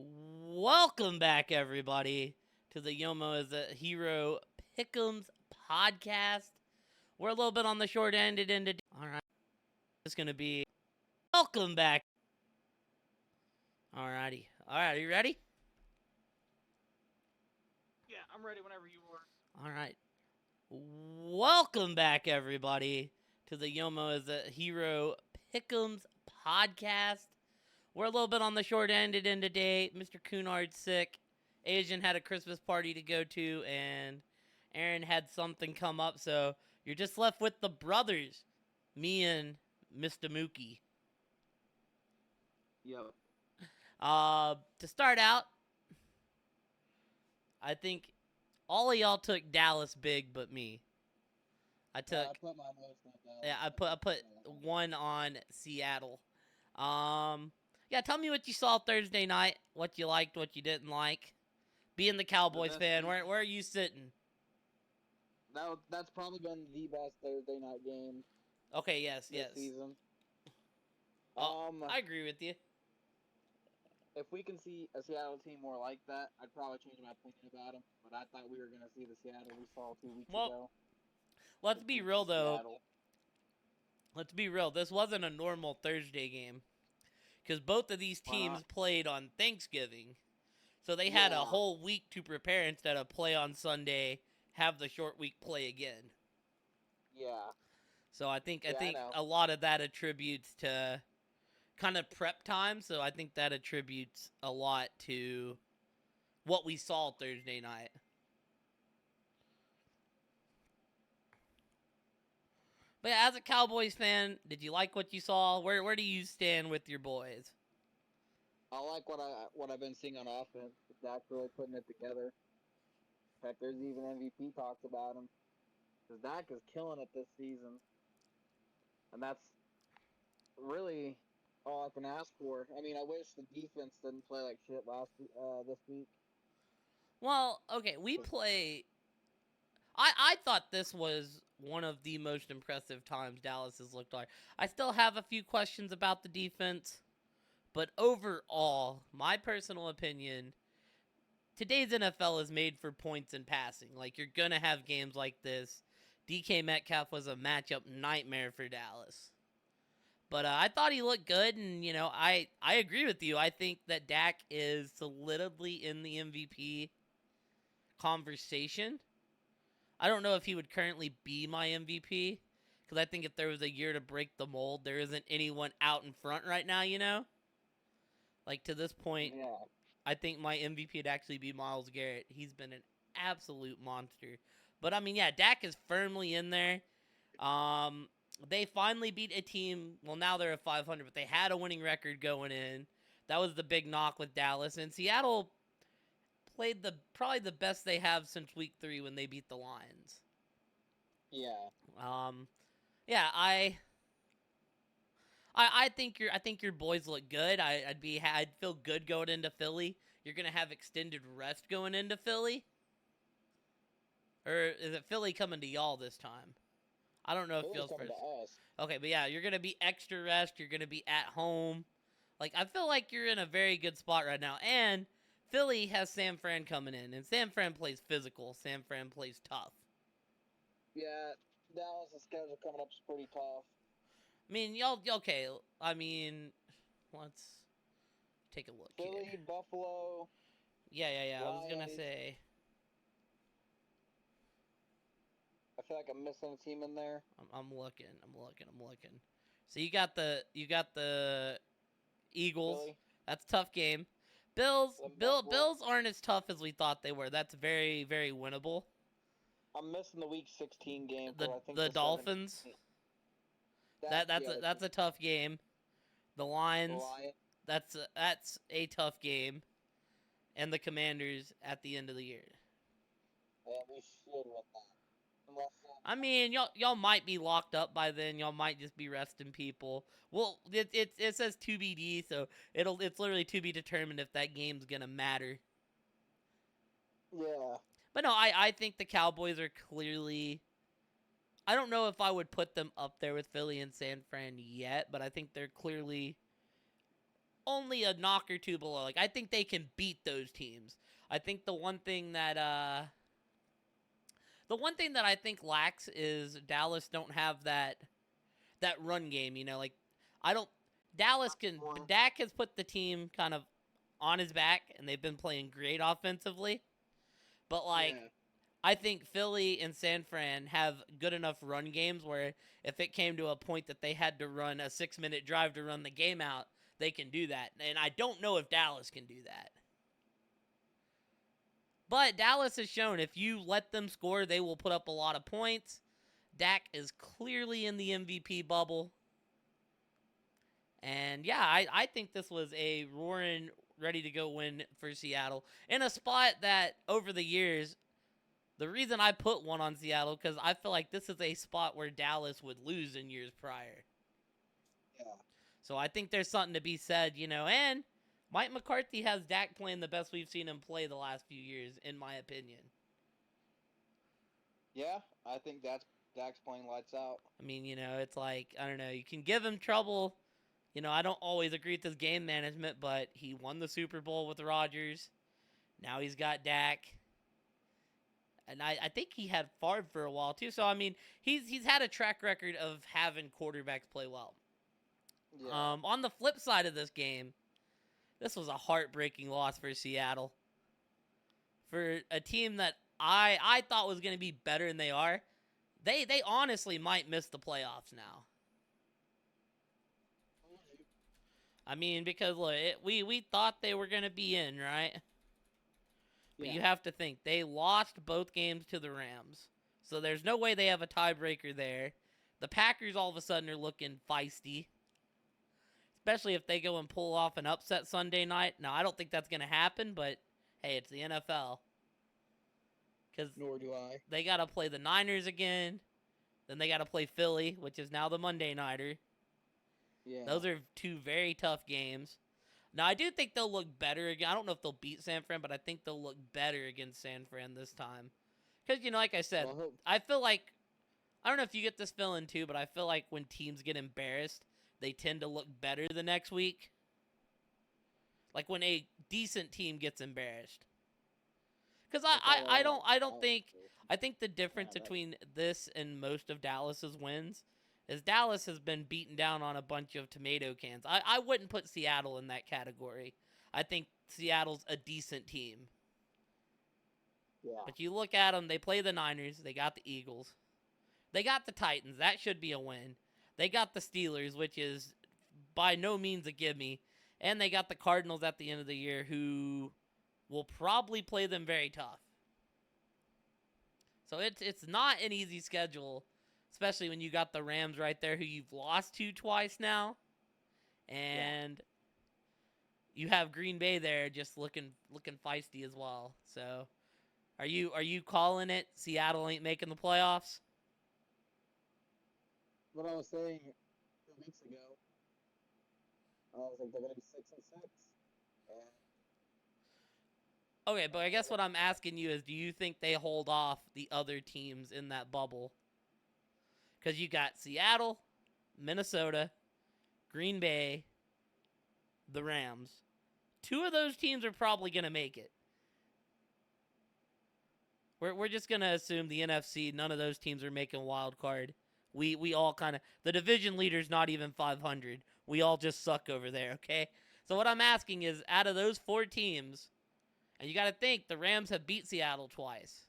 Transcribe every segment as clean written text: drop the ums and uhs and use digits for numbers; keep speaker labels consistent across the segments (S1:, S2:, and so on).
S1: Welcome back, everybody, to the Yomo as a Hero Pick'ems podcast. We're a little bit on the short end. All right, it's gonna be. Welcome back. Alrighty, all right. Are you ready?
S2: Yeah, I'm ready whenever you are.
S1: All right. Welcome back, everybody, to the Yomo as a Hero Pick'ems podcast. We're a little bit on the short end today. Mr. Cunard's sick. Asian had a Christmas party to go to, and Aaron had something come up, so you're just left with the brothers, me and Mr. Mookie.
S2: Yep.
S1: To start out, I think all of y'all took Dallas big, but me. I
S2: I
S1: took
S2: put my most on Dallas.
S1: yeah, I put one on Seattle. Yeah, tell me what you saw Thursday night, what you liked, what you didn't like. Being the Cowboys fan, where are you sitting?
S2: That's probably been the best Thursday night game
S1: Okay, yes.
S2: this season.
S1: I agree with you.
S2: If we can see a Seattle team more like that, I'd probably change my opinion about them. But I thought we were going to see the Seattle we saw 2 weeks ago.
S1: Let's be real, though. Seattle. Let's be real. This wasn't a normal Thursday game. Because both of these teams played on Thanksgiving. So they had a whole week to prepare instead of play on Sunday, have the short week play again.
S2: Yeah.
S1: So I think a lot of that attributes to kind of prep time. So I think that attributes a lot to what we saw Thursday night. But yeah, as a Cowboys fan, did you like what you saw? Where do you stand with your boys?
S2: I like what I've been seeing on offense. Dak really putting it together. In fact, there's even MVP talks about him. Because Dak is killing it this season. And that's really all I can ask for. I mean, I wish the defense didn't play like shit this week.
S1: Well, okay, we play. I thought this was one of the most impressive times Dallas has looked like. I still have a few questions about the defense, but overall, my personal opinion, today's NFL is made for points and passing. Like, you're gonna have games like this. DK Metcalf was a matchup nightmare for Dallas. But I thought he looked good, and, I agree with you. I think that Dak is solidly in the MVP conversation. I don't know if he would currently be my MVP, because I think if there was a year to break the mold, there isn't anyone out in front right now, Like, to this point, I think my MVP would actually be Myles Garrett. He's been an absolute monster. But, I mean, yeah, Dak is firmly in there. They finally beat a team. Well, now they're at 500, but they had a winning record going in. That was the big knock with Dallas. And Seattle played probably the best they have since week 3 when they beat the Lions.
S2: Yeah.
S1: Yeah, I think your boys look good. I'd feel good going into Philly. You're gonna have extended rest going into Philly, or is it Philly coming to y'all this time? I don't know if
S2: Philly's coming to us.
S1: Okay, but yeah, you're gonna be extra rest. You're gonna be at home. Like, I feel like you're in a very good spot right now, and Philly has San Fran coming in, and San Fran plays physical. San Fran plays tough.
S2: Yeah, Dallas' schedule coming up is pretty tough.
S1: I mean, y'all okay? I mean, let's take a look.
S2: Philly, Buffalo.
S1: Yeah. Lions. I was gonna say.
S2: I feel like I'm missing a team in there.
S1: I'm looking. So you got the Eagles.
S2: Philly.
S1: That's a tough game. Bills aren't as tough as we thought they were. That's very, very winnable.
S2: I'm missing the Week 16 game.
S1: The Dolphins. That's a tough game. The Lions. That's a tough game. And the Commanders at the end of the year.
S2: Yeah, we should win that.
S1: I mean, y'all might be locked up by then. Y'all might just be resting people. Well, it says 2BD, so it's literally to be determined if that game's gonna matter.
S2: Yeah.
S1: But no, I think the Cowboys are clearly. I don't know if I would put them up there with Philly and San Fran yet, but I think they're clearly only a knock or two below. Like I think they can beat those teams. I think the one thing that I think lacks is Dallas don't have that run game. You know, like I don't. Dallas can. Dak has put the team kind of on his back, and they've been playing great offensively. But like,
S2: Yeah.
S1: I think Philly and San Fran have good enough run games where if it came to a point that they had to run a 6-minute drive to run the game out, they can do that. And I don't know if Dallas can do that. But Dallas has shown if you let them score, they will put up a lot of points. Dak is clearly in the MVP bubble. And yeah, I think this was a roaring, ready to go win for Seattle in a spot that over the years, the reason I put one on Seattle because I feel like this is a spot where Dallas would lose in years prior.
S2: Yeah.
S1: So I think there's something to be said, you know. And Mike McCarthy has Dak playing the best we've seen him play the last few years, in my opinion.
S2: Yeah, I think Dak's playing lights out.
S1: I mean, you know, it's like, I don't know, you can give him trouble. You know, I don't always agree with his game management, but he won the Super Bowl with Rodgers. Now he's got Dak. And I think he had Favre for a while too. So I mean, he's had a track record of having quarterbacks play well.
S2: Yeah.
S1: On the flip side of this game, this was a heartbreaking loss for Seattle. For a team that I thought was going to be better than they are, they honestly might miss the playoffs now. I mean, because look, we thought they were going to be in, right? But
S2: Yeah.
S1: you have to think they lost both games to the Rams, so there's no way they have a tiebreaker there. The Packers all of a sudden are looking feisty, especially if they go and pull off an upset Sunday night. Now I don't think that's going to happen, but hey, it's the NFL. Because
S2: Nor do I.
S1: they got to play the Niners again. Then they got to play Philly, which is now the Monday Nighter.
S2: Yeah.
S1: Those are two very tough games. Now, I do think they'll look better again. I don't know if they'll beat San Fran, but I think they'll look better against San Fran this time. Because, you know, like I said,
S2: Well,
S1: I feel like, I don't know if you get this feeling too, but I feel like when teams get embarrassed, they tend to look better the next week. Like when a decent team gets embarrassed. Because I think the difference between this and most of Dallas's wins is Dallas has been beaten down on a bunch of tomato cans. I wouldn't put Seattle in that category. I think Seattle's a decent team.
S2: Yeah.
S1: But you look at them, they play the Niners, they got the Eagles. They got the Titans, that should be a win. They got the Steelers, which is by no means a gimme. And they got the Cardinals at the end of the year, who will probably play them very tough. So it's not an easy schedule, especially when you got the Rams right there, who you've lost to twice now, and you have Green Bay there just looking feisty as well. So, are you calling it? Seattle ain't making the playoffs?
S2: What I was saying 2 weeks ago, I was like they're gonna be 6-6. And
S1: Okay, but I guess what I'm asking you is, do you think they hold off the other teams in that bubble? Because you got Seattle, Minnesota, Green Bay, the Rams. Two of those teams are probably going to make it. We're just going to assume the NFC, none of those teams are making wild card. We all kind of, the division leader's not even 500. We all just suck over there, okay? So what I'm asking is, out of those four teams, and you got to think, the Rams have beat Seattle twice.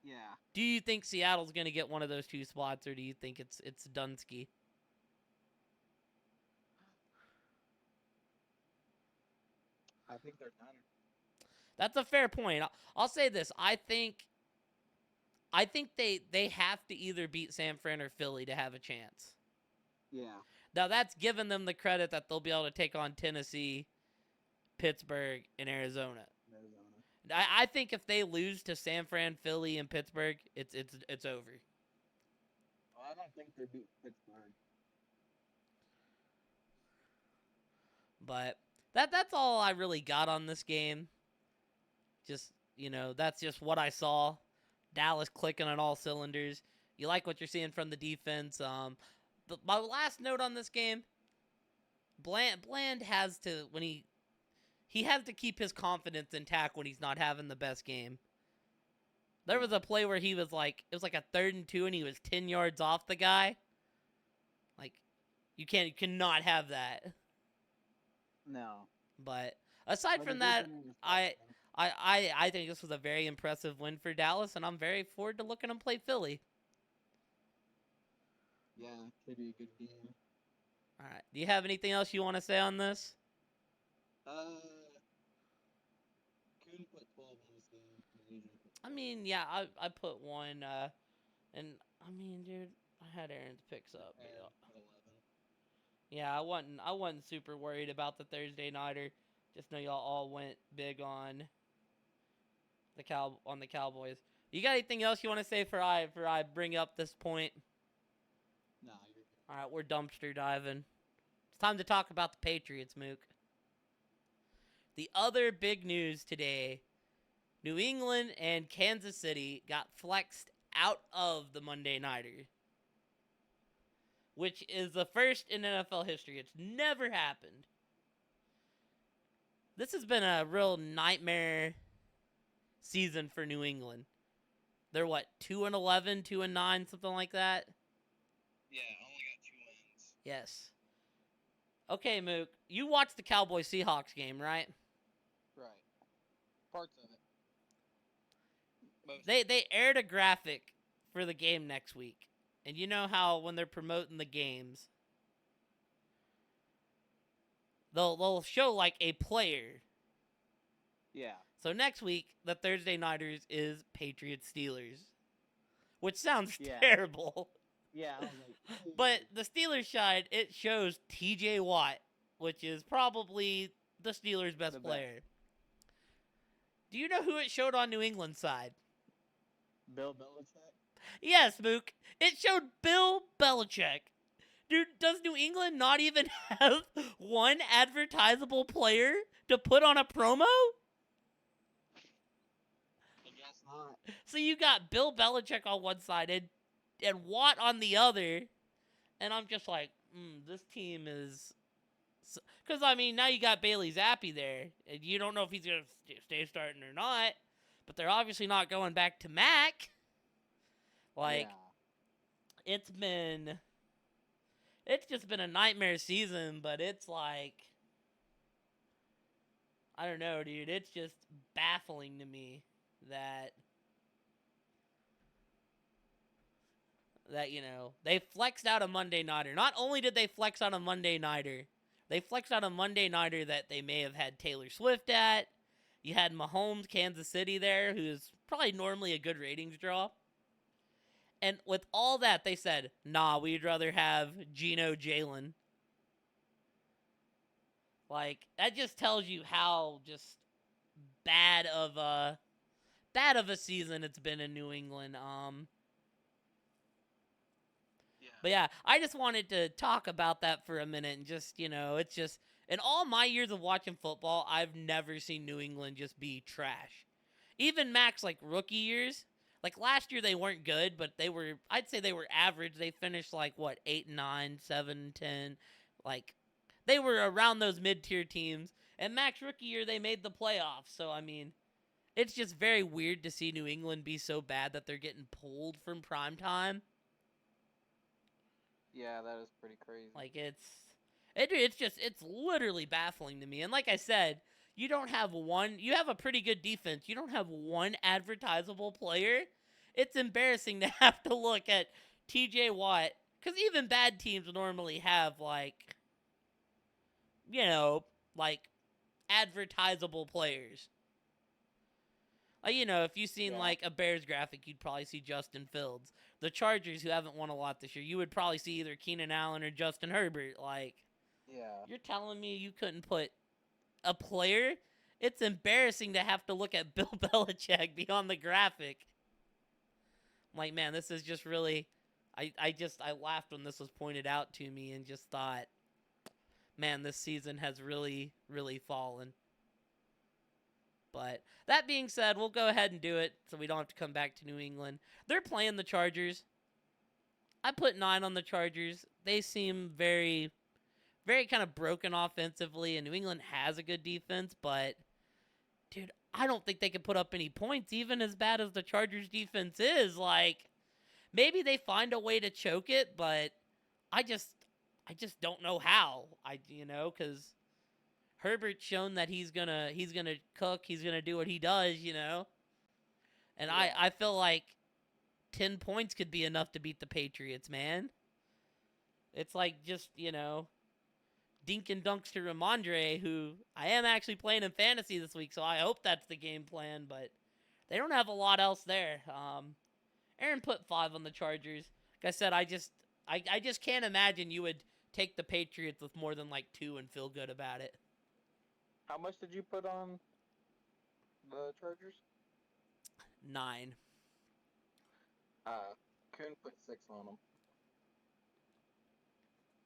S2: yeah.
S1: Do you think Seattle's going to get one of those two spots, or do you think it's Dunsky?
S2: I think they're done.
S1: That's a fair point. I'll say this. I think they have to either beat San Fran or Philly to have a chance.
S2: Yeah.
S1: Now, that's given them the credit that they'll be able to take on Tennessee, Pittsburgh, and Arizona. I think if they lose to San Fran, Philly, and Pittsburgh, it's over.
S2: Well, I don't think they beat Pittsburgh.
S1: But that's all I really got on this game. Just, you know, that's just what I saw. Dallas clicking on all cylinders. You like what you're seeing from the defense. My last note on this game, Bland has to when he has to keep his confidence intact when he's not having the best game. There was a play where he was like, it was like a 3rd and 2, and he was 10 yards off the guy. Like, you cannot have that.
S2: No.
S1: But aside from that, I think this was a very impressive win for Dallas, and I'm very forward to looking them play Philly.
S2: Yeah, could be a good game.
S1: All right. Do you have anything else you want to say on this?
S2: Coon put 12 on this game.
S1: I mean, yeah, I put 1, and I mean, dude, I had Aaron's picks up. But, yeah, I wasn't super worried about the Thursday nighter. Just know y'all all went big on the Cowboys. You got anything else you want to say for I bring up this point?
S2: No, you're good.
S1: All right, we're dumpster diving. It's time to talk about the Patriots, Mook. The other big news today, New England and Kansas City got flexed out of the Monday Nighter, which is the first in NFL history. It's never happened. This has been a real nightmare season for New England. They're what, 2-11, 2-9, something like that?
S2: Yeah, only got 2 wins.
S1: Yes. Okay, Mook, you watched the Cowboys-Seahawks game, right?
S2: Right. Parts of it.
S1: They aired a graphic for the game next week. And you know how when they're promoting the games, they'll show like a player.
S2: Yeah.
S1: So next week, the Thursday Nighters is Patriots-Steelers, which sounds terrible.
S2: Yeah. I was like,
S1: but the Steelers side, it shows TJ Watt, which is probably the Steelers' best player. Do you know who it showed on New England's side?
S2: Bill Belichick?
S1: Yes, Mook. It showed Bill Belichick. Dude, does New England not even have one advertisable player to put on a promo?
S2: I guess not.
S1: So you got Bill Belichick on one side and Watt on the other, and I'm just like, this team is... Because, I mean, now you got Bailey Zappi there, and you don't know if he's going to stay starting or not, but they're obviously not going back to Mac. Like, it's just been a nightmare season, but it's like, I don't know, dude. It's just baffling to me that, you know, they flexed out a Monday Nighter. Not only did they flex out a Monday Nighter, they flexed out a Monday Nighter that they may have had Taylor Swift at. You had Mahomes, Kansas City there, who's probably normally a good ratings draw. And with all that, they said, nah, we'd rather have Geno Jalen. Like, that just tells you how just bad of a season it's been in New England. But yeah, I just wanted to talk about that for a minute and just, you know, it's just, in all my years of watching football, I've never seen New England just be trash. Even Mac's, like, rookie years, like, last year they weren't good, but I'd say they were average. They finished, like, 8-9, 7-10, like, they were around those mid-tier teams. And Mac's rookie year, they made the playoffs, so, I mean, it's just very weird to see New England be so bad that they're getting pulled from primetime.
S2: Yeah, that is pretty crazy.
S1: Like, it's literally baffling to me. And like I said, you have a pretty good defense. You don't have one advertisable player. It's embarrassing to have to look at TJ Watt, because even bad teams normally have, like, you know, like, advertisable players. Like, you know, if you've seen, like, a Bears graphic, you'd probably see Justin Fields. The Chargers, who haven't won a lot this year, you would probably see either Keenan Allen or Justin Herbert. Like, you're telling me you couldn't put a player? It's embarrassing to have to look at Bill Belichick beyond the graphic. I'm like, man, this is just really... I laughed when this was pointed out to me and just thought, man, this season has really, really fallen. But that being said, we'll go ahead and do it so we don't have to come back to New England. They're playing the Chargers. I put 9 on the Chargers. They seem very, very kind of broken offensively, and New England has a good defense, but dude, I don't think they can put up any points, even as bad as the Chargers defense is. Like, maybe they find a way to choke it, but I just I just don't know how. Because Herbert's shown that he's gonna cook, he's gonna do what he does, And I
S2: Yeah.
S1: I feel like 10 points could be enough to beat the Patriots, man. It's like just dink and dunks to Ramondre, who I am actually playing in fantasy this week, so I hope that's the game plan. But they don't have a lot else there. Aaron put 5 on the Chargers. Like I said, I just can't imagine you would take the Patriots with more than like 2 and feel good about it.
S2: How much did you put on the Chargers?
S1: 9.
S2: Coon put 6 on them.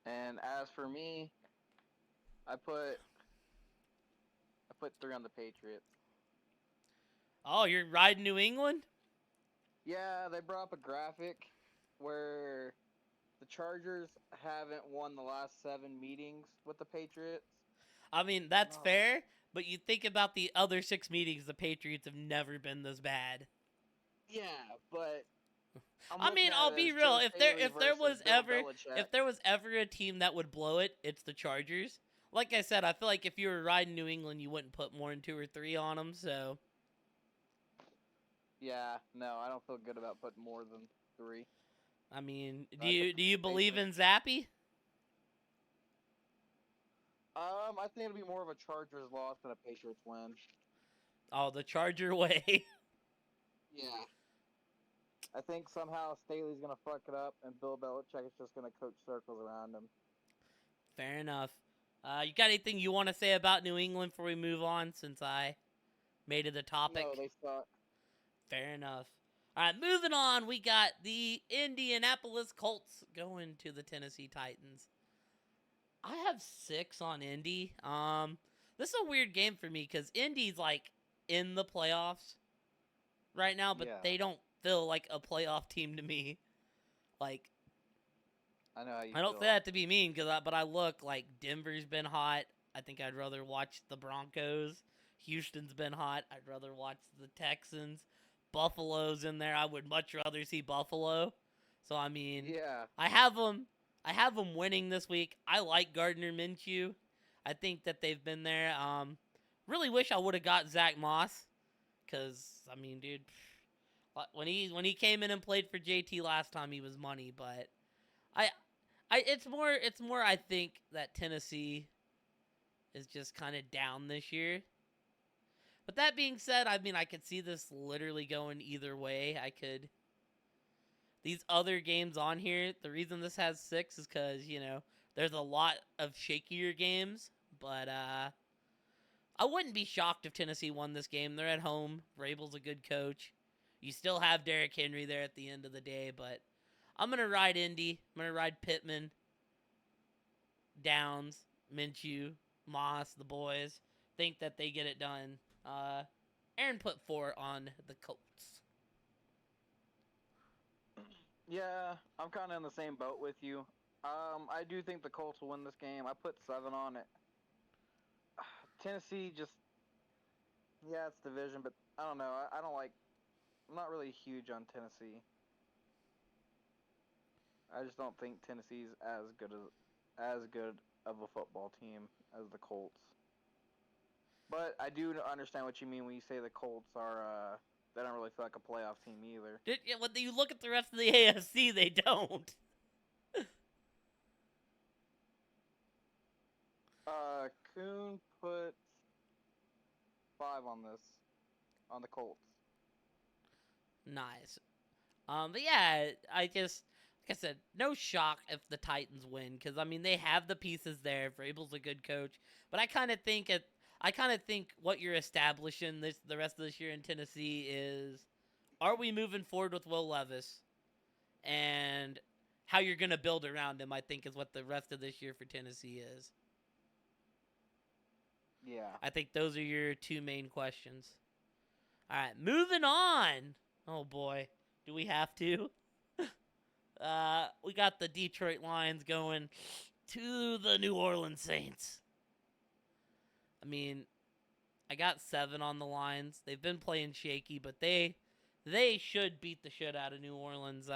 S2: And as for me, I put 3 on the Patriots.
S1: Oh, you're riding New England?
S2: Yeah, they brought up a graphic where the Chargers haven't won the last 7 meetings with the Patriots.
S1: I mean, that's fair, but you think about the other 6 meetings, the Patriots have never been this bad.
S2: Yeah, but
S1: I mean, I'll be real. If there was ever a team that would blow it, it's the Chargers. Like I said, I feel like if you were riding New England, you wouldn't put more than 2 or 3 on them. So
S2: yeah, no, I don't feel good about putting more than 3.
S1: I mean, do you believe in Zappy?
S2: I think it'll be more of a Chargers loss than a Patriots win.
S1: Oh, the Charger way.
S2: Yeah. I think somehow Staley's gonna fuck it up, and Bill Belichick is just gonna coach circles around him.
S1: Fair enough. You got anything you want to say about New England before we move on? Since I made it a topic.
S2: No, they suck.
S1: Fair enough. All right, moving on. We got the Indianapolis Colts going to the Tennessee Titans. I have 6 on Indy. This is a weird game for me because Indy's like in the playoffs right now, but they don't feel like a playoff team to me. Like,
S2: I know how you
S1: I don't
S2: feel.
S1: say that to be mean, but I look like Denver's been hot. I think I'd rather watch the Broncos. Houston's been hot. I'd rather watch the Texans. Buffalo's in there. I would much rather see Buffalo. So I mean,
S2: Yeah.
S1: I have them. I have them winning this week. I like Gardner Minshew. I think that they've been there. Really wish I would have got Zach Moss, cause I mean, dude, when he came in and played for JT last time, he was money. But I it's more I think that Tennessee is just kind of down this year. But that being said, I mean, I could see this literally going either way. These other games on here, the reason this has 6 is because, there's a lot of shakier games. But I wouldn't be shocked if Tennessee won this game. They're at home. Vrabel's a good coach. You still have Derrick Henry there at the end of the day. But I'm going to ride Indy. I'm going to ride Pittman, Downs, Minshew, Moss, the boys. Think that they get it done. Aaron put 4 on the Colts.
S2: Yeah, I'm kind of in the same boat with you. I do think the Colts will win this game. I put 7 on it. Tennessee just, yeah, it's division, but I don't know. I don't like. I'm not really huge on Tennessee. I just don't think Tennessee's as good of a football team as the Colts. But I do understand what you mean when you say the Colts are. They don't really feel like a playoff team either.
S1: When you look at the rest of the AFC, they don't.
S2: Coon put 5 on on the Colts.
S1: Nice. But yeah, like I said, no shock if the Titans win, because I mean they have the pieces there. Vrabel's a good coach, but I kind of think what you're establishing the rest of this year in Tennessee is, are we moving forward with Will Levis, and how you're gonna build around him. I think is what the rest of this year for Tennessee is.
S2: Yeah.
S1: I think those are your 2 main questions. All right, moving on. Oh boy, do we have to? We got the Detroit Lions going to the New Orleans Saints. I mean, I got 7 on the lines. They've been playing shaky, but they should beat the shit out of New Orleans.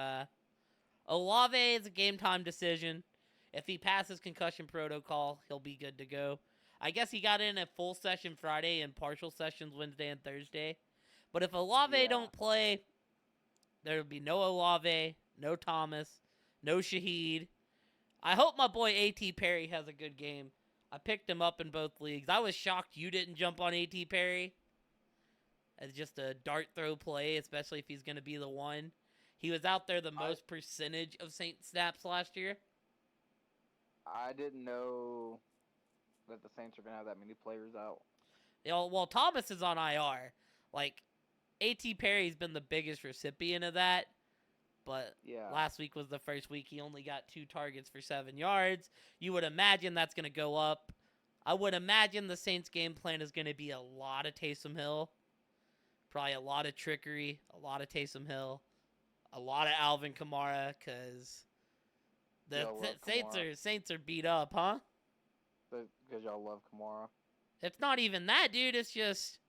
S1: Olave is a game time decision. If he passes concussion protocol, he'll be good to go. I guess he got in a full session Friday and partial sessions Wednesday and Thursday. But if Olave
S2: Yeah.
S1: don't play, there'll be no Olave, no Thomas, no Shaheed. I hope my boy A.T. Perry has a good game. I picked him up in both leagues. I was shocked you didn't jump on A.T. Perry as just a dart throw play, especially if he's going to be the one. He was out there the most percentage of Saint snaps last year.
S2: I didn't know that the Saints are gonna have that many players out.
S1: You know, well, Thomas is on IR. Like, A.T. Perry's been the biggest recipient of that. But
S2: Yeah.
S1: last week was the first week he only got 2 targets for 7 yards. You would imagine that's going to go up. I would imagine the Saints' game plan is going to be a lot of Taysom Hill. Probably a lot of trickery, a lot of Taysom Hill, a lot of Alvin Kamara, because the Saints are beat up, huh?
S2: Because y'all love Kamara.
S1: It's not even that, dude. It's just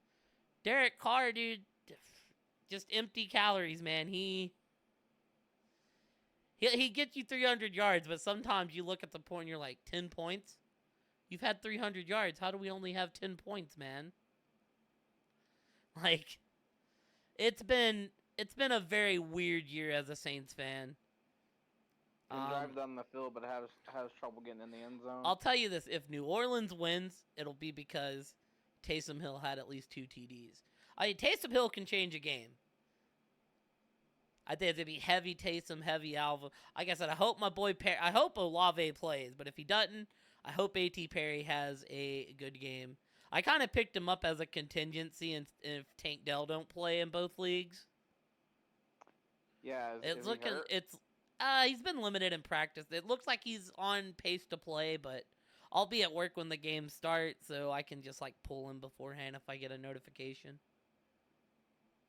S1: Derek Carr, dude. Just empty calories, man. He gets you 300 yards, but sometimes you look at the point and you're like, 10 points? You've had 300 yards. How do we only have 10 points, man? Like, it's been a very weird year as a Saints fan.
S2: Can drive down the field, but has trouble getting in the end zone.
S1: I'll tell you this: if New Orleans wins, it'll be because Taysom Hill had at least 2 TDs. Taysom Hill can change a game. I think it'd be heavy Taysom, heavy Alva. Like I said, I hope my boy I hope Olave plays, but if he doesn't, I hope A.T. Perry has a good game. I kind of picked him up as a contingency, and if Tank Dell don't play in both leagues.
S2: Yeah,
S1: it's looking. He's been limited in practice. It looks like he's on pace to play, but I'll be at work when the game starts, so I can just like pull him beforehand if I get a notification.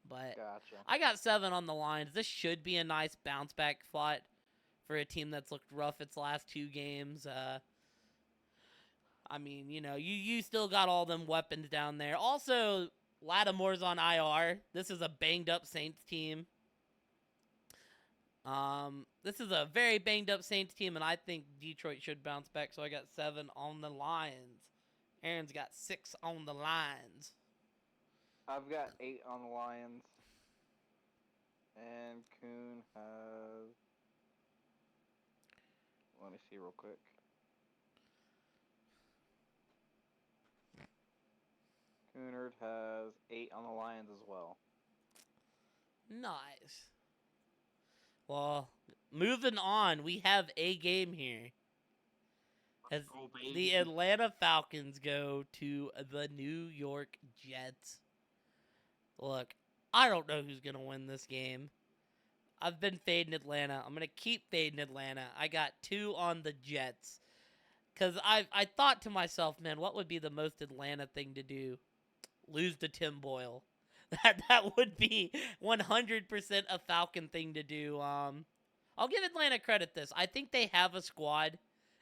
S1: But
S2: gotcha.
S1: I got 7 on the lines. This should be a nice bounce back spot for a team that's looked rough its last 2 games. I mean, you know, you still got all them weapons down there. Also, Lattimore's on IR. This is a banged up Saints team. This is a very banged up Saints team, and I think Detroit should bounce back. So I got 7 on the lines. Aaron's got 6 on the lines.
S2: I've got 8 on the Lions. And Kuhn has... Let me see real quick. Coonard has 8 on the Lions as well.
S1: Nice. Well, moving on, we have a game here. As the Atlanta Falcons go to the New York Jets. Look, I don't know who's going to win this game. I've been fading Atlanta. I'm going to keep fading Atlanta. I got 2 on the Jets. Because I thought to myself, man, what would be the most Atlanta thing to do? Lose to Tim Boyle. That would be 100% a Falcon thing to do. I'll give Atlanta credit this. I think they have a squad.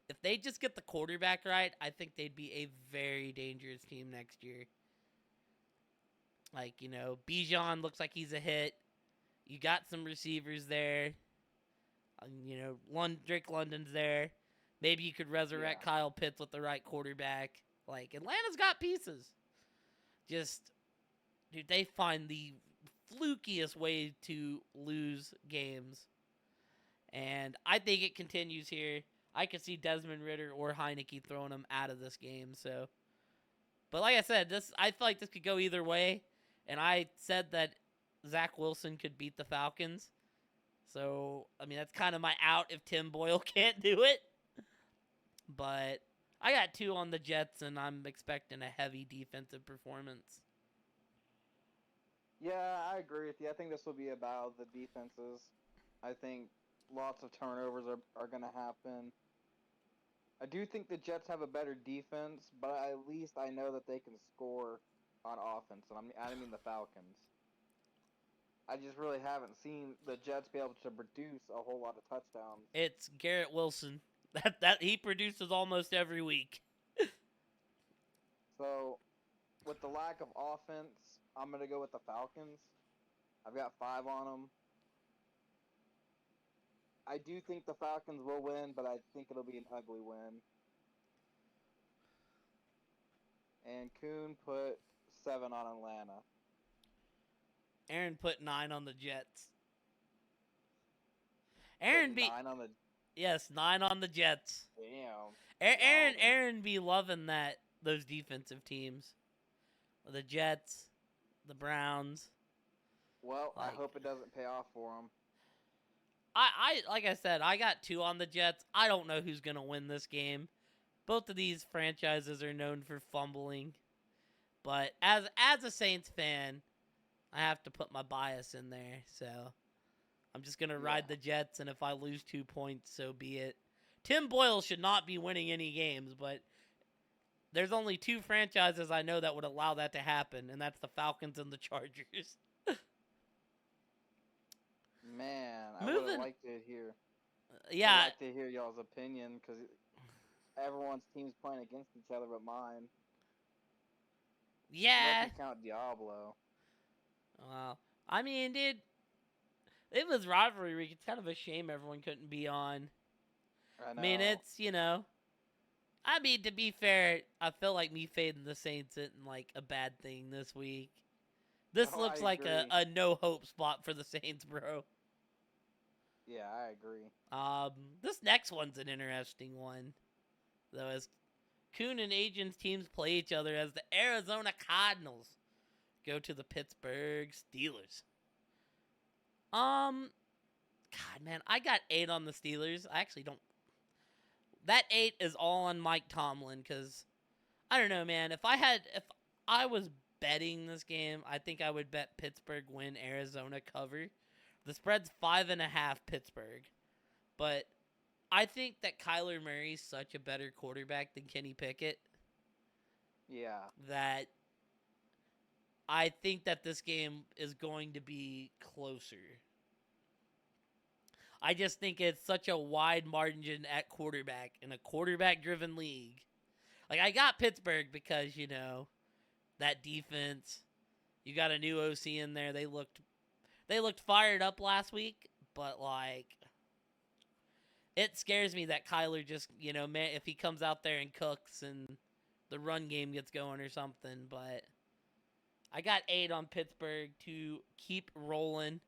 S1: If they just get the quarterback right, I think they'd be a very dangerous team next year. Like, you know, Bijan looks like he's a hit. You got some receivers there. You know, Drake London's there. Maybe you could resurrect Kyle Pitts with the right quarterback. Like, Atlanta's got pieces. Just, dude, they find the flukiest way to lose games. And I think it continues here. I could see Desmond Ridder or Heineke throwing them out of this game. So, but like I said, I feel like this could go either way. And I said that Zach Wilson could beat the Falcons. So, I mean, that's kind of my out if Tim Boyle can't do it. But I got 2 on the Jets, and I'm expecting a heavy defensive performance.
S2: Yeah, I agree with you. I think this will be about the defenses. I think lots of turnovers are going to happen. I do think the Jets have a better defense, but at least I know that they can score on offense. And I mean the Falcons. I just really haven't seen the Jets be able to produce a whole lot of touchdowns.
S1: It's Garrett Wilson. That he produces almost every week.
S2: So, with the lack of offense, I'm gonna go with the Falcons. I've got 5 on them. I do think the Falcons will win, but I think it'll be an ugly win. And Kuhn put 7 on Atlanta.
S1: Aaron put 9 on the Jets. Aaron
S2: Putting
S1: be
S2: 9 on the
S1: yes, 9 on the Jets.
S2: damn.
S1: Aaron
S2: Wildin'.
S1: Aaron be loving those defensive teams. The Jets, the Browns.
S2: Well, I
S1: Like
S2: hope it doesn't pay off for him.
S1: I like I said, I got 2 on the Jets. I don't know who's gonna win this game. Both of these franchises are known for fumbling. But as a Saints fan, I have to put my bias in there. So I'm just gonna
S2: Yeah.
S1: ride the Jets, and if I lose 2 points, so be it. Tim Boyle should not be winning any games, but there's only 2 franchises I know that would allow that to happen, and that's the Falcons and the Chargers.
S2: Man, I would have
S1: Moving,
S2: liked to hear. Would
S1: yeah,
S2: like to hear y'all's opinion because everyone's team's playing against each other but mine. Unless
S1: yeah.
S2: you count Diablo.
S1: Well, I mean, dude, it was rivalry week. It's kind of a shame everyone couldn't be on.
S2: I
S1: I mean,
S2: know.
S1: it's, you know, I mean, to be fair, I feel like me fading the Saints isn't like a bad thing this week. This
S2: Oh, I
S1: looks like
S2: agree.
S1: a no hope spot for the Saints, bro.
S2: Yeah, I agree.
S1: This next one's an interesting one, though, as Kuhn and Agent's teams play each other as the Arizona Cardinals go to the Pittsburgh Steelers. God, man, I got 8 on the Steelers. I actually don't. That 8 is all on Mike Tomlin because I don't know, man. If I was betting this game, I think I would bet Pittsburgh win, Arizona cover. The spread's 5.5 Pittsburgh, but I think that Kyler Murray's such a better quarterback than Kenny Pickett
S2: Yeah.
S1: that I think that this game is going to be closer. I just think it's such a wide margin at quarterback in a quarterback driven league. Like, I got Pittsburgh because, you know, that defense. You got a new OC in there. They looked fired up last week, but like it scares me that Kyler just, you know, man, if he comes out there and cooks and the run game gets going or something, but I got 8 on Pittsburgh to keep rolling.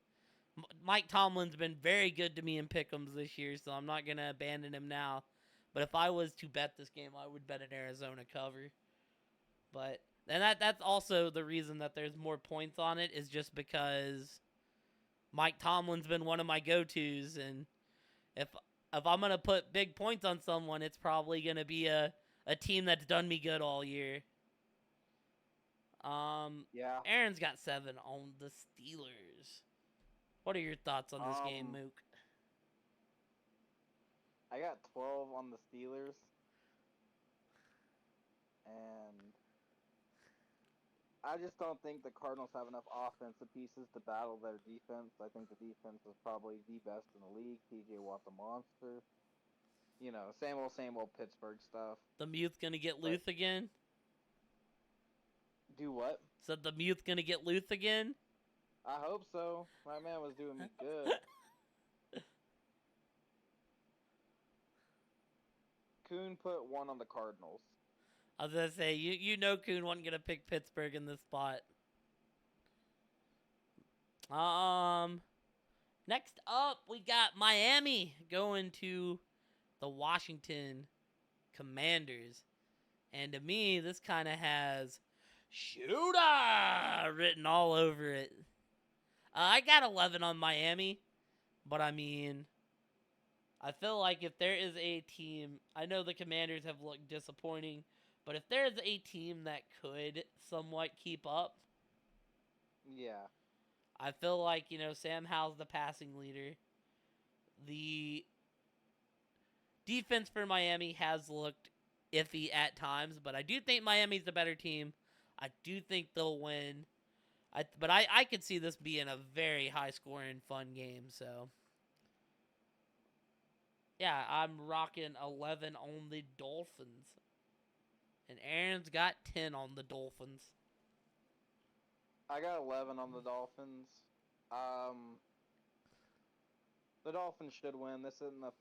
S1: Mike Tomlin's been very good to me in pick'ems this year, so I'm not gonna abandon him now. But if I was to bet this game, I would bet an Arizona cover. But and that's also the reason that there's more points on it is just because Mike Tomlin's been one of my go-tos, and if I'm gonna put big points on someone, it's probably gonna be a team that's done me good all year.
S2: Yeah.
S1: Aaron's got 7 on the Steelers. What are your thoughts on this game,
S2: Um,
S1: Mook?
S2: I got 12 on the Steelers, and I just don't think the Cardinals have enough offensive pieces to battle their defense. I think the defense is probably the best in the league. TJ Watt's a monster. You know, same old Pittsburgh stuff.
S1: The Mute's gonna get
S2: But
S1: Luth again.
S2: do what?
S1: Said the Mute's gonna get Luth again.
S2: I hope so. My man was doing me good. Kuhn put 1 on the Cardinals.
S1: I was gonna say you know Kuhn wasn't gonna pick Pittsburgh in this spot. Next up we got Miami going to the Washington Commanders, and to me this kind of has shooter written all over it. I got 11 on Miami, but I mean, I feel like if there is a team, I know the Commanders have looked disappointing, but if there's a team that could somewhat keep up,
S2: Yeah.
S1: I feel like, you know, Sam Howell's the passing leader. The defense for Miami has looked iffy at times, but I do think Miami's the better team. I do think they'll win. But I could see this being a very high scoring, fun game. So Yeah, I'm rocking 11 on the Dolphins. And Aaron's got 10 on the Dolphins.
S2: I got 11 on the Dolphins. Um, the Dolphins should win. This isn't a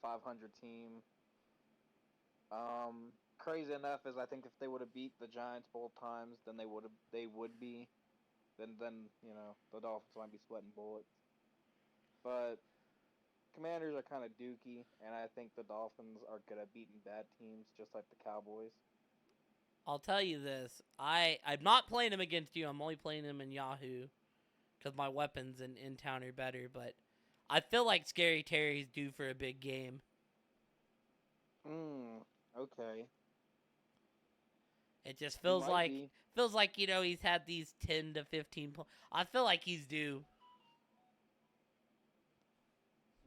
S2: 500 team. Crazy enough is I think if they would have beat the Giants both times, then they would be. Then the Dolphins might be sweating bullets. But Commanders are kind of dookie, and I think the Dolphins are good at beating bad teams, just like the Cowboys.
S1: I'll tell you this. I'm not playing him against you. I'm only playing him in Yahoo because my weapons in town are better. But I feel like Scary Terry's due for a big game.
S2: Okay.
S1: It just
S2: He might be.
S1: feels like he's had these 10 to 15 points. I feel like he's due.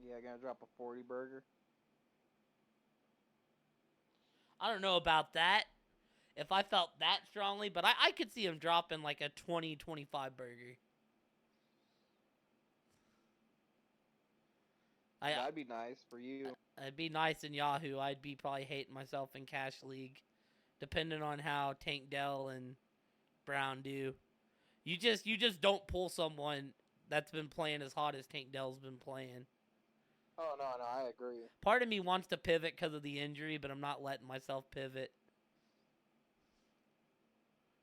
S2: Yeah, gonna drop a 40 burger.
S1: I don't know about that. If I felt that strongly, but I could see him dropping like a 20-25 burger.
S2: That'd be nice for you.
S1: It'd be nice in Yahoo. I'd be probably hating myself in Cash League, depending on how Tank Dell and Brown do. You just don't pull someone that's been playing as hot as Tank Dell's been playing.
S2: Oh no, I agree.
S1: Part of me wants to pivot because of the injury, but I'm not letting myself pivot.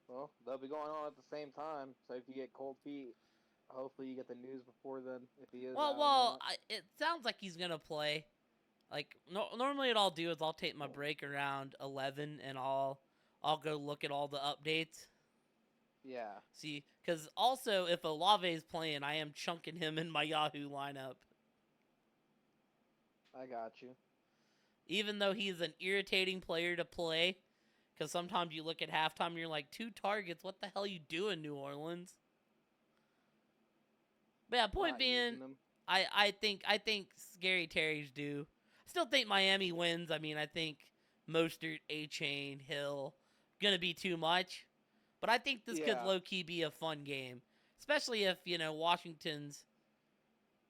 S2: Well, they'll be going on at the same time, so if you get cold feet, hopefully you get the news before then if he is out or not.
S1: It sounds like he's gonna play. Like normally, what I'll do is I'll take my break around 11, and I'll go look at all the updates.
S2: Yeah.
S1: See, because also if Olave is playing, I am chunking him in my Yahoo lineup.
S2: I got you.
S1: Even though he's an irritating player to play, because sometimes you look at halftime and you're like, 2 targets, what the hell you doing, New Orleans? But yeah, point
S2: Not
S1: being, I think Scary Terry's due. I still think Miami wins. I mean, I think Mostert, A-Chain, Hill, gonna be too much. But I think this could low-key be a fun game. Especially if, Washington's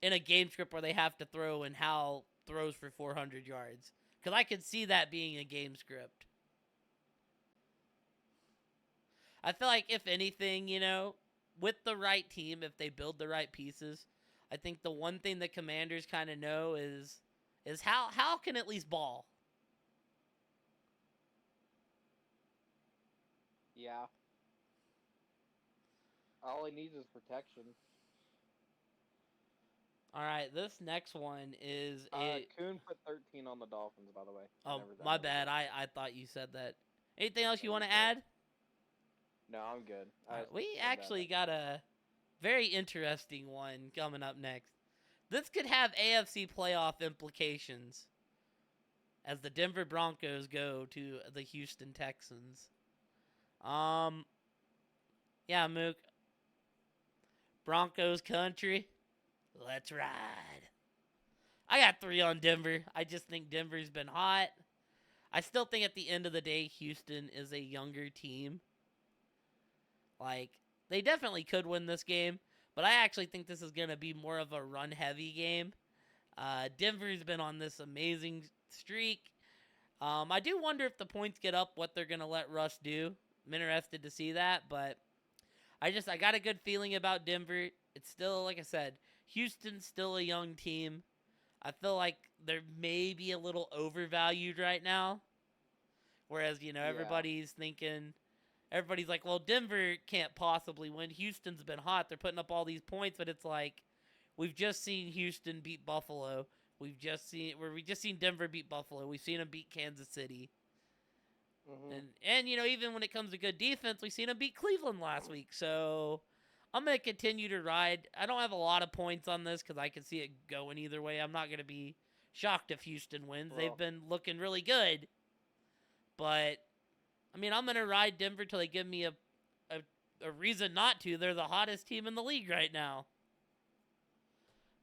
S1: in a game script where they have to throw and Hal throws for 400 yards. Because I could see that being a game script. I feel like, if anything, with the right team, if they build the right pieces, I think the one thing the Commanders kind of know is how can at least ball.
S2: Yeah. All he needs is protection.
S1: All right, this next one is
S2: Kuhn put 13 on the Dolphins, by the way.
S1: Oh, my bad. I thought you said that. Anything else you want to add?
S2: No, I'm good.
S1: We actually got a very interesting one coming up next. This could have AFC playoff implications as the Denver Broncos go to the Houston Texans. Yeah, Mook. Broncos country. Let's ride. I got 3 on Denver. I just think Denver's been hot. I still think at the end of the day, Houston is a younger team. Like, they definitely could win this game, but I actually think this is going to be more of a run-heavy game. Denver's been on this amazing streak. I do wonder if the points get up, what they're going to let Russ do. I'm interested to see that, but I got a good feeling about Denver. It's still, like I said, Houston's still a young team. I feel like they're maybe a little overvalued right now. Whereas, everybody's like, well, Denver can't possibly win. Houston's been hot. They're putting up all these points, but it's like, we've just seen Houston beat Buffalo. We've just seen Denver beat Buffalo. We've seen them beat Kansas City.
S2: Mm-hmm.
S1: And even when it comes to good defense, we've seen them beat Cleveland last week. So I'm going to continue to ride. I don't have a lot of points on this because I can see it going either way. I'm not going to be shocked if Houston wins. Well, they've been looking really good. But, I mean, I'm going to ride Denver till they give me a reason not to. They're the hottest team in the league right now.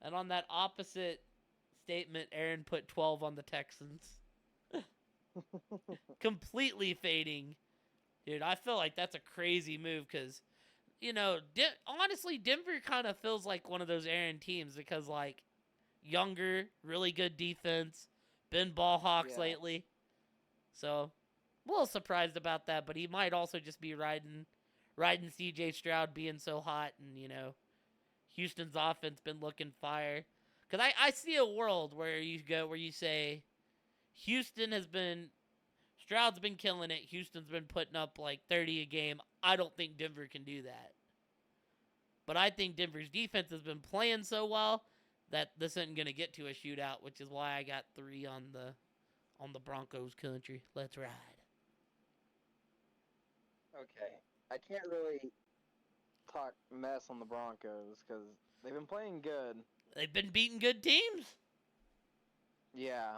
S1: And on that opposite statement, Aaron put 12 on the Texans. Completely fading. Dude, I feel like that's a crazy move because, honestly, Denver kind of feels like one of those Aaron teams because, like, younger, really good defense, been ball hawks
S2: Yeah.
S1: lately. So, a little surprised about that, but he might also just be riding CJ Stroud being so hot, and Houston's offense been looking fire. Cuz I see a world where you say Houston has been Stroud's been killing it. Houston's been putting up like 30 a game. I don't think Denver can do that. But I think Denver's defense has been playing so well that this isn't going to get to a shootout, which is why I got 3 on the Broncos country. Let's ride.
S2: Okay. I can't really talk mess on the Broncos because they've been playing good.
S1: They've been beating good teams.
S2: Yeah.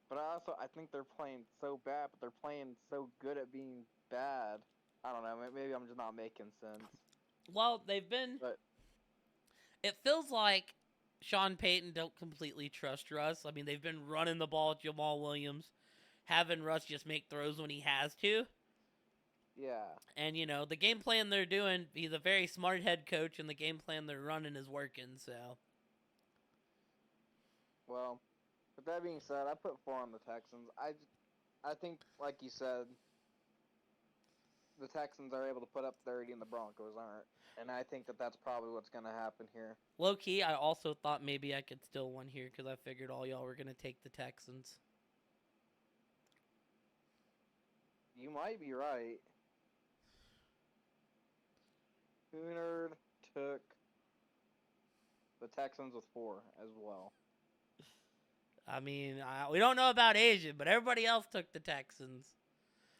S2: But I think they're playing so bad, but they're playing so good at being bad. I don't know. Maybe I'm just not making sense.
S1: Well, they've been.
S2: But
S1: It feels like Sean Payton don't completely trust Russ. I mean, they've been running the ball with Jamal Williams, having Russ just make throws when he has to.
S2: yeah.
S1: And, the game plan they're doing, he's a very smart head coach, and the game plan they're running is working, so.
S2: Well, with that being said, I put 4 on the Texans. I think, like you said, the Texans are able to put up 30 and the Broncos aren't. And I think that's probably what's going to happen here.
S1: Low key, I also thought maybe I could steal one here because I figured all y'all were going to take the Texans.
S2: You might be right. Hoonard took the Texans with 4 as well.
S1: I mean, we don't know about Asian, but everybody else took the Texans.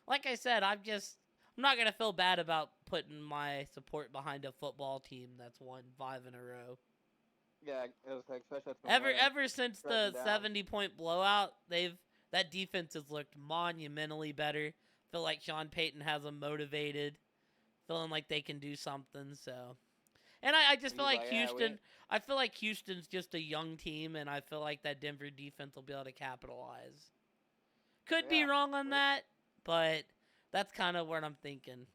S1: Like I said, I'm not going to feel bad about putting my support behind a football team that's won 5 in a row.
S2: Yeah, it was especially
S1: Ever since the 70-point blowout, that defense has looked monumentally better. Feel like Sean Payton has them motivated, feeling like they can do something. So, and I just feel like Houston. I feel like Houston's just a young team, and I feel like that Denver defense will be able to capitalize. Could be wrong on that, but that's kind of what I'm thinking.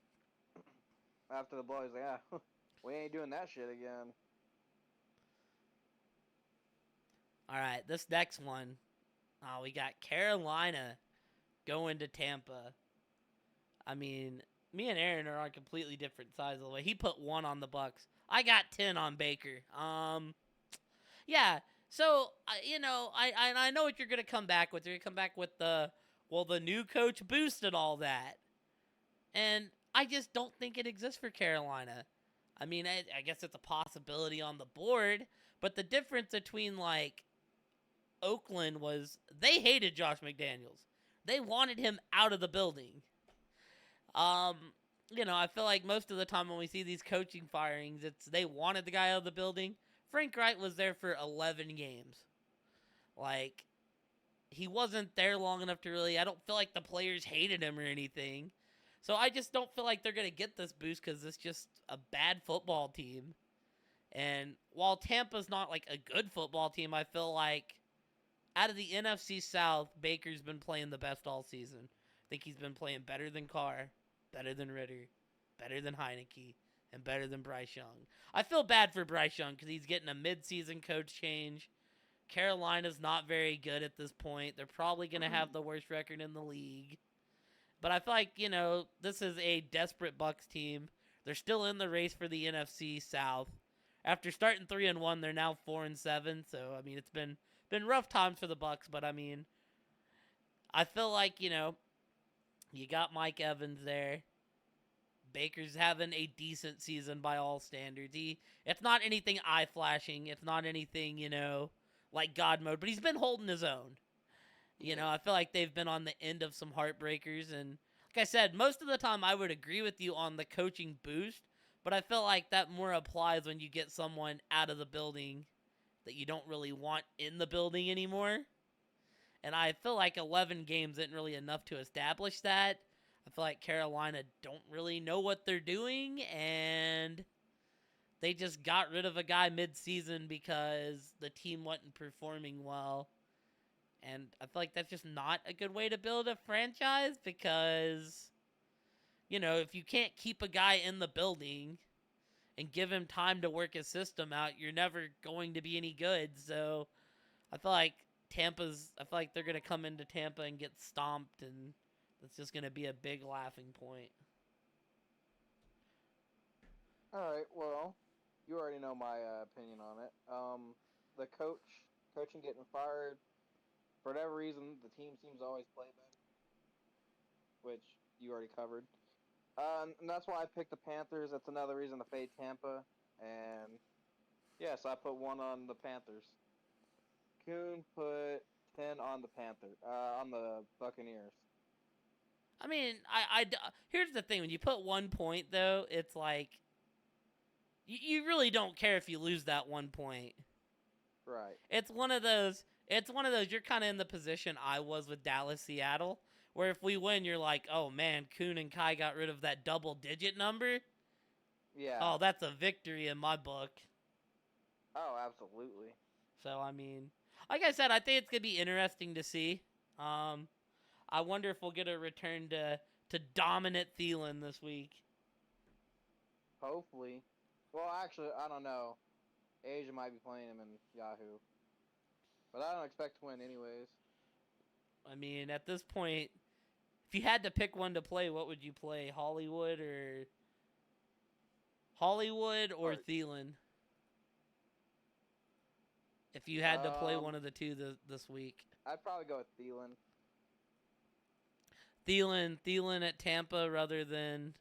S2: After the blow, he's like, yeah, we ain't doing that shit again.
S1: All right, this next one, we got Carolina going to Tampa. I mean, me and Aaron are on completely different sides of the way. He put 1 on the Bucks. I got 10 on Baker. Yeah. So I know what you're gonna come back with. You're gonna come back with the new coach boost and all that, and I just don't think it exists for Carolina. I mean, I guess it's a possibility on the board, but the difference between like Oakland was they hated Josh McDaniels. They wanted him out of the building. I feel like most of the time when we see these coaching firings, it's they wanted the guy out of the building. Frank Wright was there for 11 games. Like, he wasn't there long enough to really. I don't feel like the players hated him or anything. So I just don't feel like they're going to get this boost because it's just a bad football team. And while Tampa's not like a good football team, I feel like out of the NFC South, Baker's been playing the best all season. I think he's been playing better than Carr, better than Ritter, better than Heineke, and better than Bryce Young. I feel bad for Bryce Young because he's getting a mid-season coach change. Carolina's not very good at this point. They're probably going to have the worst record in the league. But I feel like, this is a desperate Bucks team. They're still in the race for the NFC South. After starting 3-1, they're now 4-7. So, I mean, it's been rough times for the Bucks, but I mean, I feel like, you got Mike Evans there. Baker's having a decent season by all standards. It's not anything eye-flashing. It's not anything, like God mode, but he's been holding his own. I feel like they've been on the end of some heartbreakers, and like I said, most of the time I would agree with you on the coaching boost, but I feel like that more applies when you get someone out of the building that you don't really want in the building anymore. And I feel like 11 games isn't really enough to establish that. I feel like Carolina don't really know what they're doing, and they just got rid of a guy mid-season because the team wasn't performing well. And I feel like that's just not a good way to build a franchise because, if you can't keep a guy in the building and give him time to work his system out, you're never going to be any good. So I feel like I feel like they're going to come into Tampa and get stomped, and it's just going to be a big laughing point.
S2: All right. Well, you already know my opinion on it. The coaching getting fired for whatever reason, the team seems to always play better, which you already covered. And that's why I picked the Panthers. That's another reason to fade Tampa. And yes, I put 1 on the Panthers. Kuhn put 10 on the on the Buccaneers.
S1: I mean, here's the thing: when you put 1 point, though, it's like you really don't care if you lose that 1 point.
S2: Right.
S1: It's one of those. It's one of those. You're kind of in the position I was with Dallas, Seattle, where if we win, you're like, oh man, Kuhn and Kai got rid of that double-digit number.
S2: Yeah.
S1: Oh, that's a victory in my book.
S2: Oh, absolutely.
S1: So I mean, like I said, I think it's gonna be interesting to see. I wonder if we'll get a return to dominant Thielen this week.
S2: Hopefully. Well, actually, I don't know. Asia might be playing him in Yahoo. But I don't expect to win anyways.
S1: I mean, at this point, if you had to pick one to play, what would you play? Hollywood or
S2: Hart.
S1: Thielen? If you had to play one of the two this week.
S2: I'd probably go with Thielen.
S1: Thielen at Tampa rather than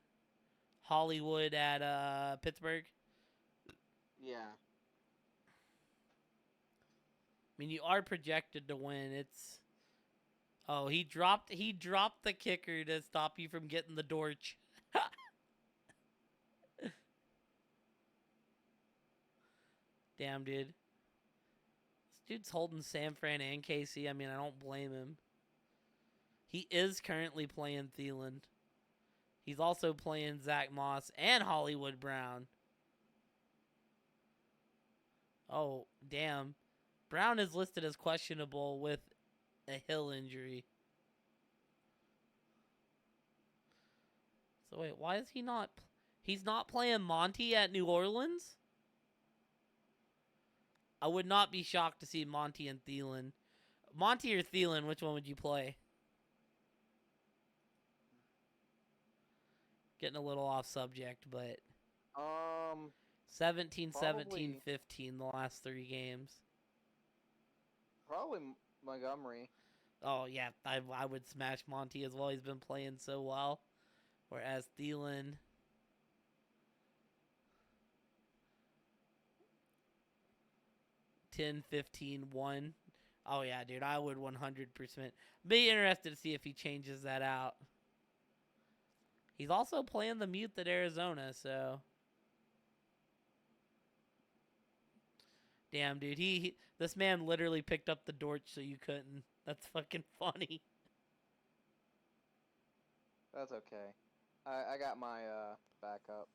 S1: Hollywood at Pittsburgh.
S2: Yeah.
S1: I mean, you are projected to win. He dropped the kicker to stop you from getting the Dortch. Damn, dude. This dude's holding San Fran and KC. I mean, I don't blame him. He is currently playing Thielen. He's also playing Zach Moss and Hollywood Brown. Oh, damn. Brown is listed as questionable with a Hill injury. So wait, why is he not? He's not playing Monty at New Orleans? I would not be shocked to see Monty and Thielen. Monty or Thielen, which one would you play? Getting a little off subject, but 17, 17, 15 the last 3 games.
S2: Probably Montgomery.
S1: Oh, yeah, I would smash Monty as well. He's been playing so well. Whereas Thielen... 10, 15, 1. Oh, yeah, dude, I would 100%. Be interested to see if he changes that out. He's also playing the mute at Arizona, so... Damn, dude, this man literally picked up the Dortch so you couldn't. That's fucking funny.
S2: That's okay. I got my backups.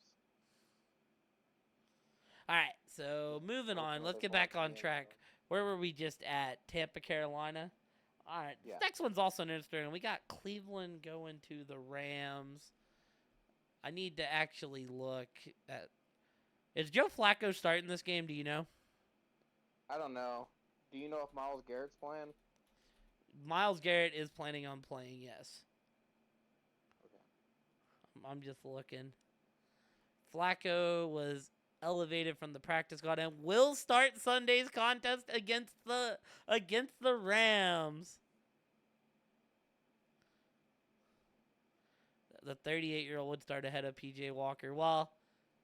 S1: All right, so moving on. Let's get back on track. Where were we just at? Tampa, Carolina? All right, yeah. This next one's also interesting. We got Cleveland going to the Rams. I need to actually look at... Is Joe Flacco starting this game? Do you know?
S2: I don't know. Do you know if Myles Garrett's playing?
S1: Myles Garrett is planning on playing, yes.
S2: Okay.
S1: I'm just looking. Flacco was elevated from the practice squad and will start Sunday's contest against the Rams. The 38-year-old would start ahead of PJ Walker. Well,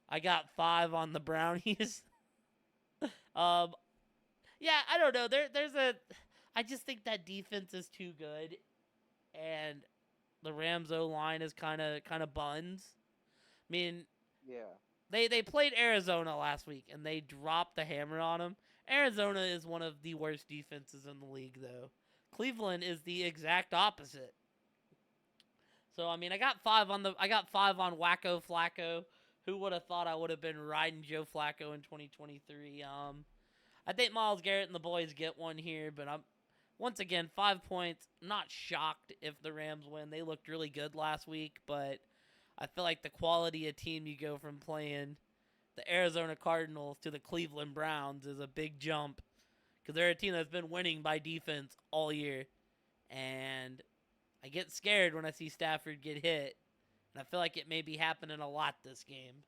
S1: I got 5 on the Brownies. Yeah, I don't know. I just think that defense is too good, and the Rams O-line is kind of buns. I mean,
S2: yeah.
S1: They played Arizona last week, and they dropped the hammer on them. Arizona is one of the worst defenses in the league, though. Cleveland is the exact opposite. So, I mean, I got 5 on Wacko Flacco. Who would have thought I would have been riding Joe Flacco in 2023? I think Myles Garrett and the boys get one here, but once again, 5 points. I'm not shocked if the Rams win. They looked really good last week, but I feel like the quality of team you go from playing the Arizona Cardinals to the Cleveland Browns is a big jump because they're a team that's been winning by defense all year. And I get scared when I see Stafford get hit. And I feel like it may be happening a lot this game.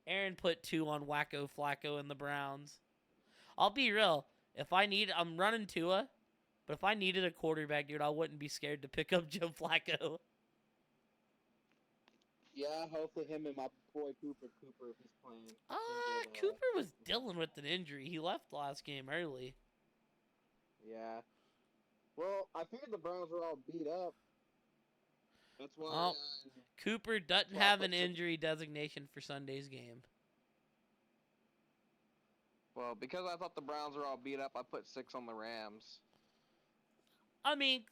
S1: Aaron put 2 on Wacko Flacco and the Browns. I'll be real. I'm running Tua, but if I needed a quarterback, dude, I wouldn't be scared to pick up Joe Flacco.
S2: Yeah, hopefully him and my boy Cooper, if he's playing, can get
S1: Cooper
S2: get
S1: was
S2: some
S1: dealing
S2: touchdowns.
S1: with an injury. He left last game early.
S2: Yeah. Well, I figured the Browns were all beat up. That's why.
S1: Oh, Cooper
S2: That's
S1: doesn't
S2: why I
S1: have an
S2: put six.
S1: injury designation for Sunday's game.
S2: Well, because I thought the Browns were all beat up, I put 6 on the Rams.
S1: I mean,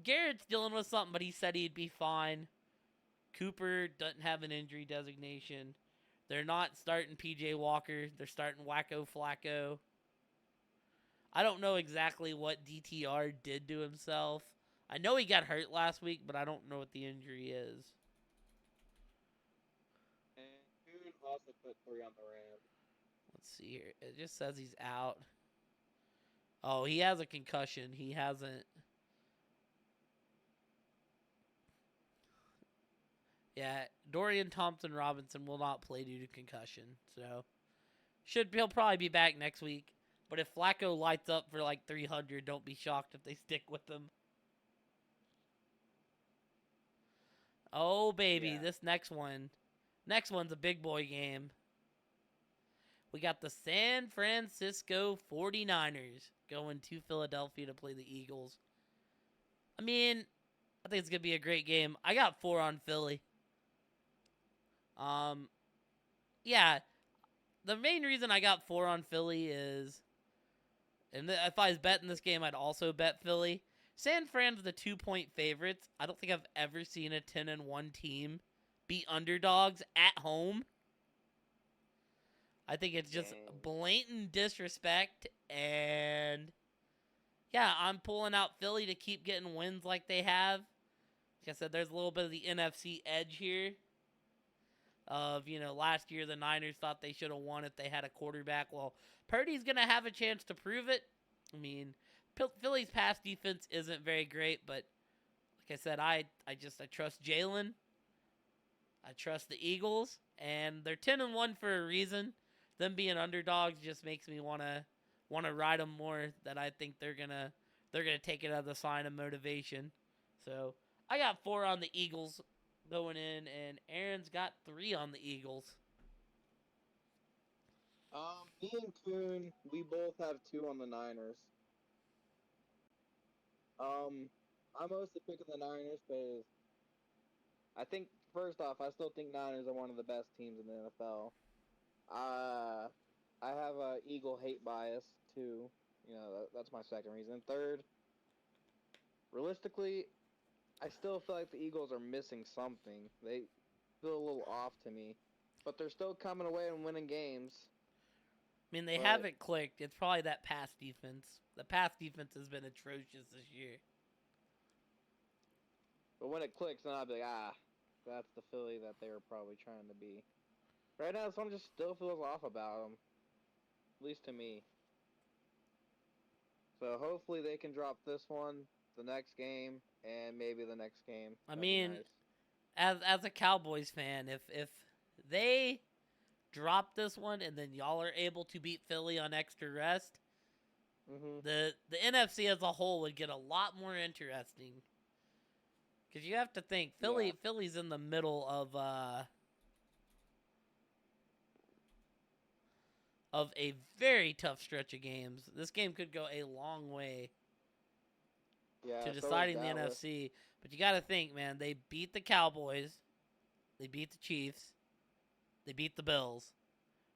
S1: Garrett's dealing with something, but he said he'd be fine. Cooper doesn't have an injury designation. They're not starting PJ Walker. They're starting Wacko Flacco. I don't know exactly what DTR did to himself. I know he got hurt last week, but I don't know what the injury is.
S2: And Coon also put 3 on the Rams.
S1: Let's see here. It just says he's out. Oh, he has a concussion. He hasn't. Yeah, Dorian Thompson Robinson will not play due to concussion. So he'll probably be back next week. But if Flacco lights up for like 300, don't be shocked if they stick with him. Oh baby,
S2: Yeah.
S1: this next one's a big boy game. We got the San Francisco 49ers going to Philadelphia to play the Eagles. I mean, I think it's going to be a great game. I got 4 on Philly. Yeah, the main reason I got 4 on Philly is, and if I was betting this game, I'd also bet Philly. San Fran's the 2-point favorites. I don't think I've ever seen a 10-1 team be underdogs at home. I think it's just blatant disrespect, and yeah, I'm pulling out Philly to keep getting wins like they have. Like I said, there's a little bit of the NFC edge here. Last year the Niners thought they should have won if they had a quarterback. Well, Purdy's going to have a chance to prove it. I mean, Philly's pass defense isn't very great, but like I said, I trust Jalen. I trust the Eagles, and they're 10-1 for a reason. Them being underdogs just makes me wanna ride them more. That I think they're gonna take it as a sign of motivation. So I got 4 on the Eagles going in, and Aaron's got 3 on the Eagles.
S2: Me and Coon, we both have 2 on the Niners. I'm mostly picking the Niners because I think, first off, I still think Niners are one of the best teams in the NFL. I have a Eagle hate bias too. That's my second reason. Third, realistically, I still feel like the Eagles are missing something. They feel a little off to me, but they're still coming away and winning games.
S1: I mean, they
S2: But
S1: haven't clicked. It's probably that pass defense. The pass defense has been atrocious this year.
S2: when it clicks, then I'll be like, that's the Philly that they were probably trying to be. Right now, something just still feels off about them, at least to me. So hopefully they can drop this one, the next game, and maybe the next game.
S1: I
S2: That'd be
S1: mean,
S2: nice.
S1: as a Cowboys fan, if they drop this one and then y'all are able to beat Philly on extra rest, the NFC as a whole would get a lot more interesting. Because you have to think Philly's in the middle of a very tough stretch of games. This game could go a long way to deciding the NFC. But you got to think, man, they beat the Cowboys, they beat the Chiefs, they beat the Bills.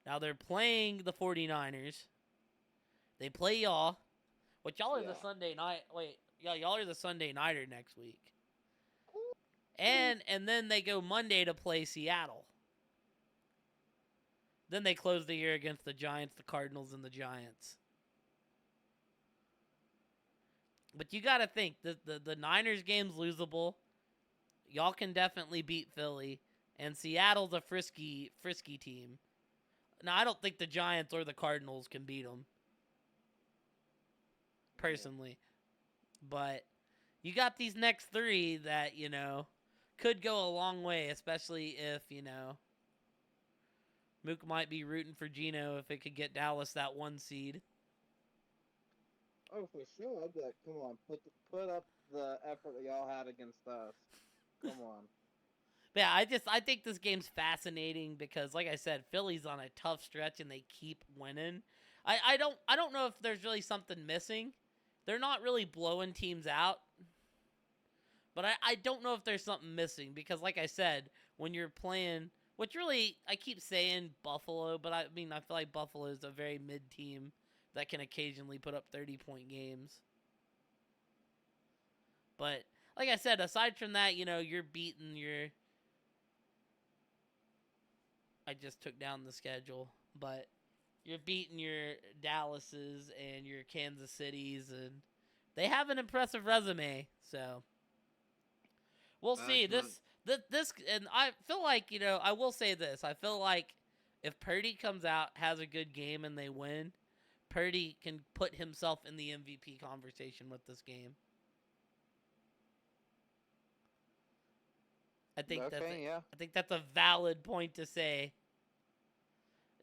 S1: Now they're playing the 49ers. They play y'all. But y'all are the Sunday night. Wait, y'all are the Sunday nighter next week. And then they go Monday to play Seattle. Then they close the year against the Giants, the Cardinals, and the Giants. But you got to think, the Niners game's losable. Y'all can definitely beat Philly. and Seattle's a frisky team. Now I don't think the Giants or the Cardinals can beat them
S2: Yeah.
S1: personally, but you got these next three that could go a long way, especially if Mook might be rooting for Geno if it could get Dallas that 1 seed.
S2: Oh, for sure. I'd be like, come on, put up the effort that y'all had against us. Come on.
S1: But yeah, I think this game's fascinating because, like I said, Philly's on a tough stretch and they keep winning. I don't know if there's really something missing. They're not really blowing teams out, but I don't know if there's something missing because, like I said, when you're playing, which really I keep saying Buffalo, but I mean I feel like Buffalo is a very mid team that can occasionally put up 30-point games. But like I said, aside from that, you're beating your. I just took down the schedule, but you're beating your Dallases and your Kansas Cities, and they have an impressive resume. So we'll see. This, and I feel like I will say this. I feel like if Purdy comes out, has a good game, and they win, Purdy can put himself in the MVP conversation with this game.
S2: Okay, yeah.
S1: I think that's a valid point to say.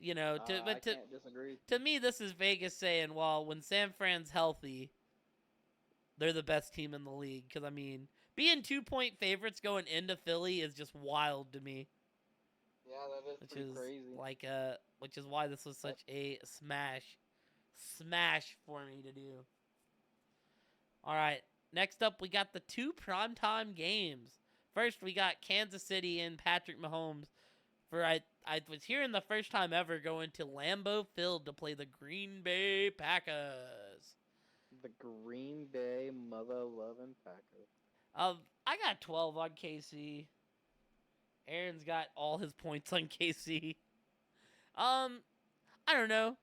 S2: I can't disagree with
S1: To
S2: you.
S1: me, this is Vegas saying, well, when San Fran's healthy, they're the best team in the league. Because, I mean, being 2-point favorites going into Philly is just wild to me.
S2: Yeah, that is
S1: Which
S2: pretty
S1: is
S2: crazy.
S1: which is why this was such a smash for me to do. All right, next up we got the two primetime games. First, we got Kansas City and Patrick Mahomes. I was hearing the first time ever going to Lambeau Field to play the Green Bay Packers.
S2: The Green Bay mother loving Packers.
S1: I got 12 on KC. Aaron's got all his points on KC. Um, I don't know.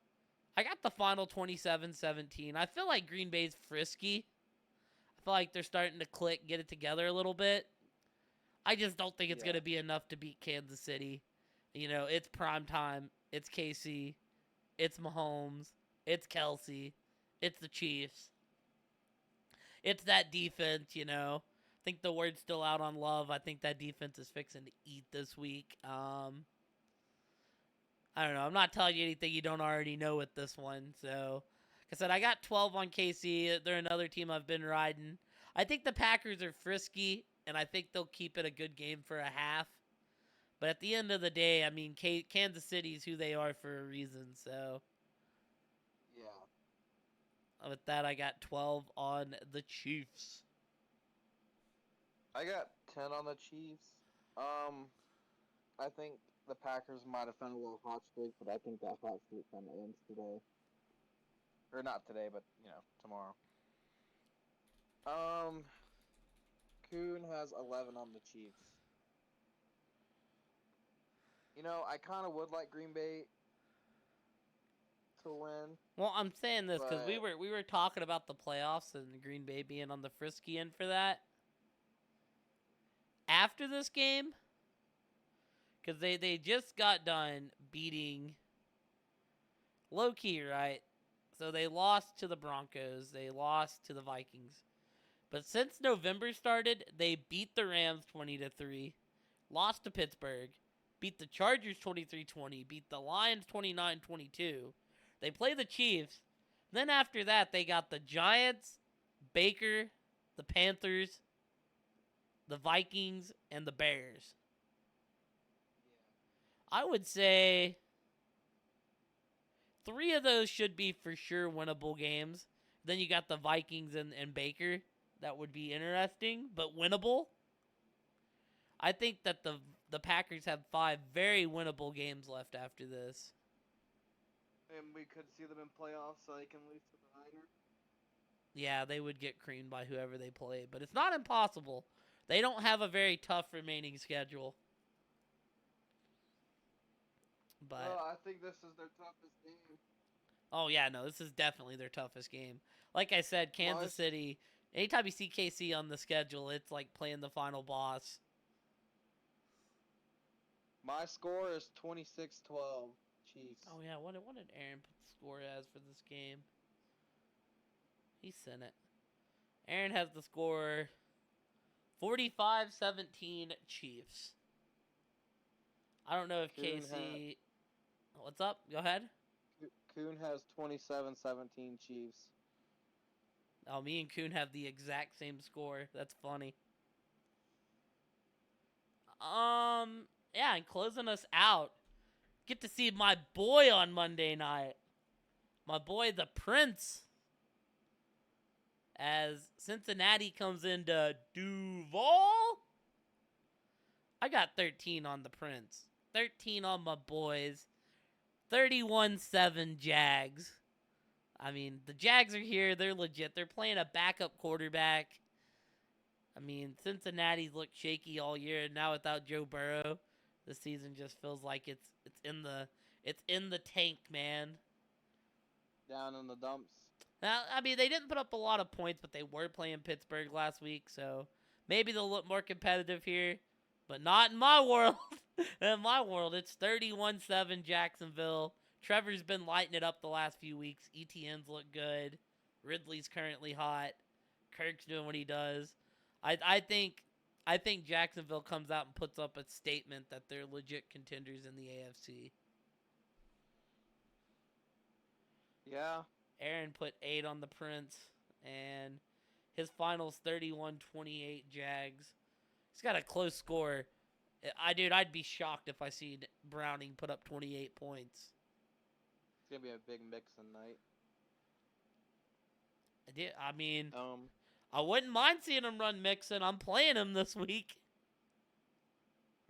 S1: I got the final 27-17. I feel like Green Bay's frisky. I feel like they're starting to click, get it together a little bit. I just don't think it's
S2: Yeah.
S1: going to be enough to beat Kansas City. It's prime time. It's KC. It's Mahomes. It's Kelsey. It's the Chiefs. It's that defense, I think the word's still out on Love. I think that defense is fixing to eat this week. I don't know. I'm not telling you anything you don't already know with this one. So, like I said, I got 12 on KC. They're another team I've been riding. I think the Packers are frisky, and I think they'll keep it a good game for a half. But at the end of the day, I mean, Kansas City's who they are for a reason. So,
S2: Yeah.
S1: with that, I got 12 on the Chiefs.
S2: I got 10 on the Chiefs. I think the Packers might have found a little hot streak, but I think that hot streak kind of ends today. Or not today, but tomorrow. Kuhn has 11 on the Chiefs. I kind of would like Green Bay to win.
S1: Well, I'm saying this because
S2: but
S1: we were talking about the playoffs and Green Bay being on the frisky end for that. After this game, because they just got done beating low key, right? So they lost to the Broncos, they lost to the Vikings. But since November started, they beat the Rams 20-3, lost to Pittsburgh, beat the Chargers 23-20, beat the Lions 29-22. They play the Chiefs. Then after that, they got the Giants, Baker, the Panthers, the Vikings, and the Bears. I would say 3 of those should be for sure winnable games. Then you got the Vikings and Baker. That would be interesting, but winnable. I think that the Packers have 5 very winnable games left after this.
S2: And we could see them in playoffs so they can lose to the Niners.
S1: Yeah, they would get creamed by whoever they play, but it's not impossible. They don't have a very tough remaining schedule. But
S2: I think this is their toughest game.
S1: oh yeah, no, this is definitely their toughest game. Like I said, Kansas City. Anytime you see KC on the schedule, it's like playing the final boss.
S2: My score is 26-12 Chiefs.
S1: Oh yeah, what did Aaron put the score as for this game? He sent it. Aaron has the score 45-17 Chiefs. I don't know if
S2: Coon has
S1: Casey. What's up? Go ahead.
S2: Coon has 27-17 Chiefs.
S1: Oh, me and Coon have the exact same score. That's funny. Yeah, and closing us out, get to see my boy on Monday night. My boy, the Prince, as Cincinnati comes into Duval. I got 13 on the Prince. 13 on my boys. 31-7 Jags. I mean, the Jags are here. They're legit. They're playing a backup quarterback. I mean, Cincinnati's looked shaky all year, and now without Joe Burrow, the season just feels like it's in the tank, man.
S2: Down in the dumps.
S1: Now, I mean, they didn't put up a lot of points, but they were playing Pittsburgh last week, so maybe they'll look more competitive here, but not in my world. In my world, it's 31-7 Jacksonville. Trevor's been lighting it up the last few weeks. ETN's look good. Ridley's currently hot. Kirk's doing what he does. I think Jacksonville comes out and puts up a statement that they're legit contenders in the AFC.
S2: Yeah.
S1: Aaron put 8 on the Prince, and his finals 31-28 Jags. He's got a close score. I'd be shocked if I see Browning put up 28 points.
S2: It's gonna be a big Mixon night.
S1: I mean, I wouldn't mind seeing him run Mixon. I'm playing him this week.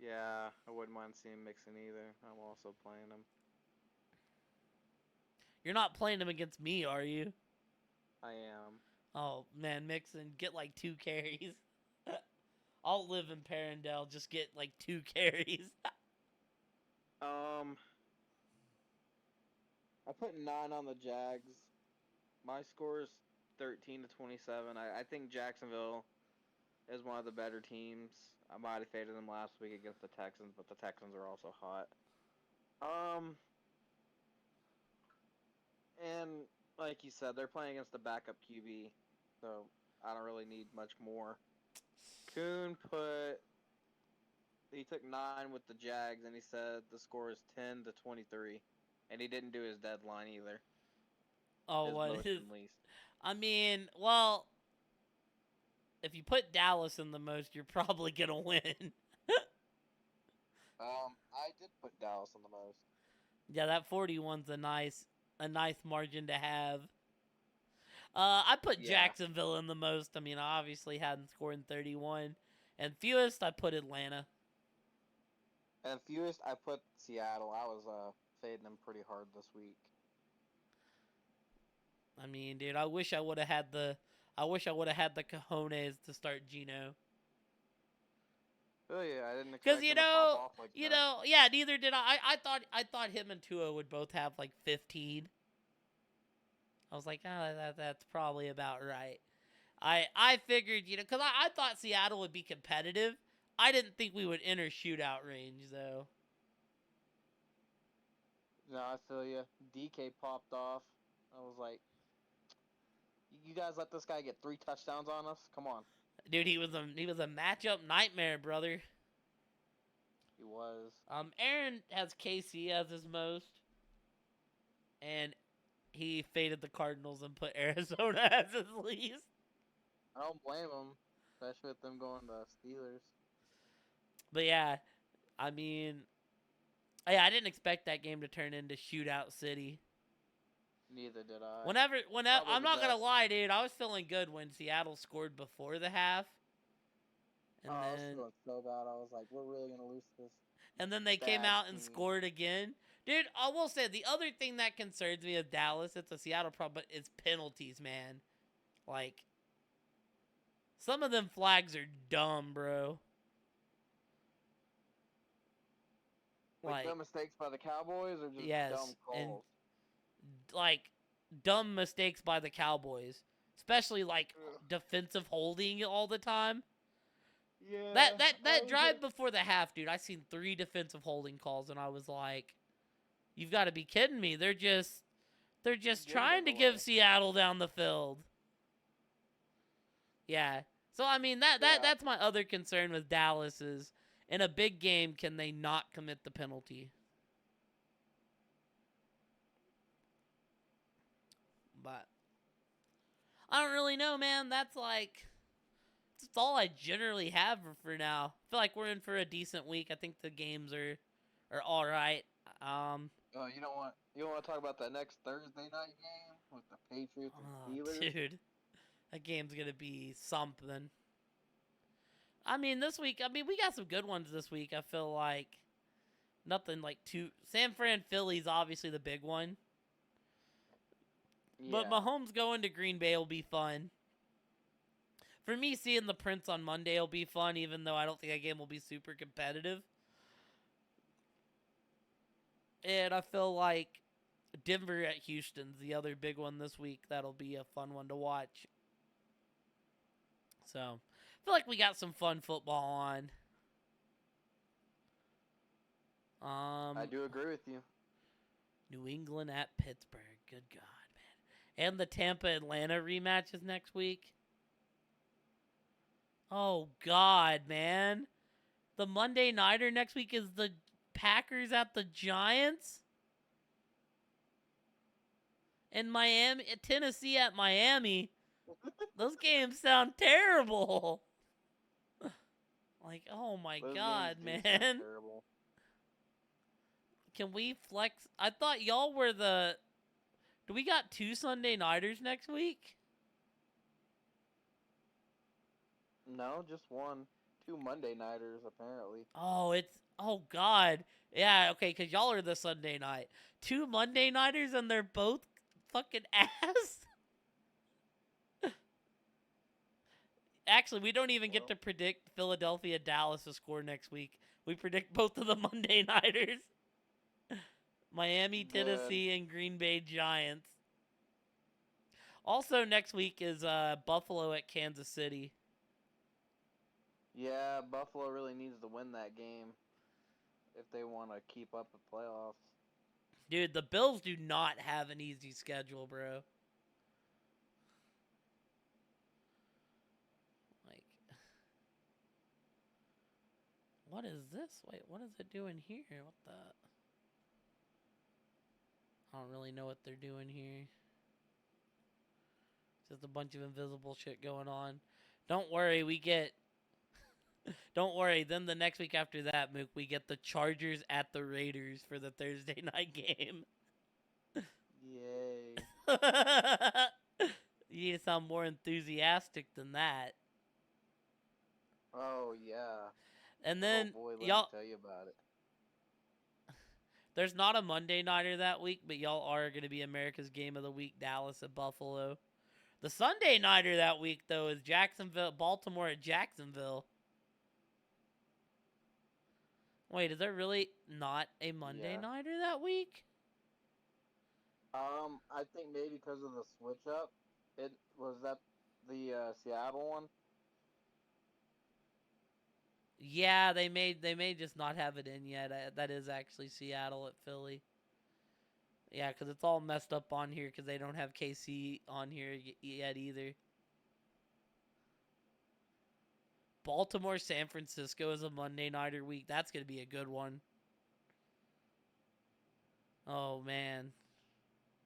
S2: Yeah, I wouldn't mind seeing Mixon either. I'm also playing him.
S1: You're not playing him against me, are you?
S2: I am.
S1: Oh man, Mixon, get like 2 carries. I'll live in Parendell, just get like 2 carries.
S2: I put 9 on the Jags. My score is 13-27. I think Jacksonville is one of the better teams. I might have faded them last week against the Texans, but the Texans are also hot. And like you said, they're playing against the backup QB, so I don't really need much more. Kuhn he took 9 with the Jags, and he said the score is 10-23, and he didn't do his deadline either.
S1: Oh,
S2: His
S1: what
S2: most
S1: is?
S2: and least.
S1: I mean, well, if you put Dallas in the most, you're probably gonna win.
S2: I did put Dallas on the most.
S1: Yeah, that 41's a nice margin to have. I put Jacksonville in the most. I mean, I obviously hadn't scored in 31. And fewest, I put Atlanta.
S2: And fewest, I put Seattle. I was fading them pretty hard this week.
S1: I mean, dude, I wish I would have had the cojones to start Gino.
S2: Oh yeah, I didn't expect
S1: Because
S2: him to pop off like that.
S1: yeah, neither did I. I thought him and Tua would both have like 15. I was like, that's probably about right. I figured, because I thought Seattle would be competitive. I didn't think we would enter shootout range, though.
S2: No, I feel you. DK popped off. I was like, you guys let this guy get 3 touchdowns on us? Come on.
S1: Dude, he was a matchup nightmare, brother.
S2: He was.
S1: Aaron has KC as his most, and he faded the Cardinals and put Arizona as his least.
S2: I don't blame him, especially with them going to Steelers.
S1: But yeah, I mean, yeah, I didn't expect that game to turn into shootout city.
S2: Neither did I.
S1: Whenever I'm not gonna lie, dude, I was feeling good when Seattle scored before the half.
S2: And I was feeling so bad. I was like, we're really gonna lose this.
S1: And then they came out and scored again. Dude, I will say the other thing that concerns me of Dallas, it's a Seattle problem, but it's penalties, man. Like, some of them flags are dumb, bro.
S2: Like dumb mistakes by the Cowboys or just dumb calls?
S1: And, like, dumb mistakes by the Cowboys. Especially, like, defensive holding all the time. That
S2: Yeah,
S1: that
S2: I
S1: that
S2: was
S1: drive before the half, dude. I seen 3 defensive holding calls, and I was like, "You've got to be kidding me! They're just
S2: giving it
S1: trying to give
S2: away.
S1: Seattle down the field." Yeah. So I mean
S2: Yeah,
S1: that's my other concern with Dallas is in a big game, can they not commit the penalty? But I don't really know, man. That's all I generally have for now. I feel like we're in for a decent week. I think the games are all right. Um,
S2: oh, you don't want to talk about that next Thursday night game with the Patriots and
S1: oh,
S2: Steelers?
S1: dude, that game's gonna be something. I mean, this week, we got some good ones this week. I feel like nothing like too. San Fran Philly's obviously the big one, but
S2: Yeah,
S1: Mahomes going to Green Bay will be fun. For me, seeing the Prince on Monday will be fun, even though I don't think that game will be super competitive. And I feel like Denver at Houston's the other big one this week. That'll be a fun one to watch. So, I feel like we got some fun football on.
S2: I
S1: Um,
S2: do agree with you.
S1: New England at Pittsburgh. Good God, man. And the Tampa Atlanta rematch is next week. Oh God, man. The Monday nighter next week is the Packers at the Giants. And Miami, Tennessee at Miami. Those games sound terrible. Like, oh my
S2: Those games
S1: God,
S2: do sound
S1: man.
S2: terrible.
S1: Can we flex? I thought y'all were the. Do we got 2 Sunday nighters next week?
S2: No, just one. Two Monday nighters apparently.
S1: Oh, it's. Oh God. Yeah, okay, because y'all are the Sunday night. 2 Monday nighters and they're both fucking ass? Actually, we don't even get
S2: Well,
S1: to predict Philadelphia Dallas to score next week. We predict both of the Monday nighters. Miami,
S2: good.
S1: Tennessee, and Green Bay Giants. Also next week is Buffalo at Kansas City.
S2: Yeah, Buffalo really needs to win that game if they want to keep up the playoffs.
S1: Dude, the Bills do not have an easy schedule, bro. Like, what is this? Wait, what is it doing here? What the? I don't really know what they're doing here. Just a bunch of invisible shit going on. Don't worry, we get. Don't worry. Then the next week after that, Mook, we get the Chargers at the Raiders for the Thursday night game.
S2: Yay.
S1: You need to sound more enthusiastic than that.
S2: Oh, yeah.
S1: And
S2: Oh,
S1: then
S2: boy, let me
S1: y'all,
S2: tell you about it.
S1: there's not a Monday nighter that week, but y'all are going to be America's Game of the Week, Dallas at Buffalo. The Sunday nighter that week, though, is Baltimore at Jacksonville. Wait, is there really not a Monday
S2: Yeah.
S1: nighter that week?
S2: I think maybe because of the switch up. It was that the Seattle one.
S1: Yeah, they may just not have it in yet. That is actually Seattle at Philly. Yeah, because it's all messed up on here because they don't have KC on here yet either. Baltimore, San Francisco is a Monday nighter week. That's gonna be a good one. Oh man.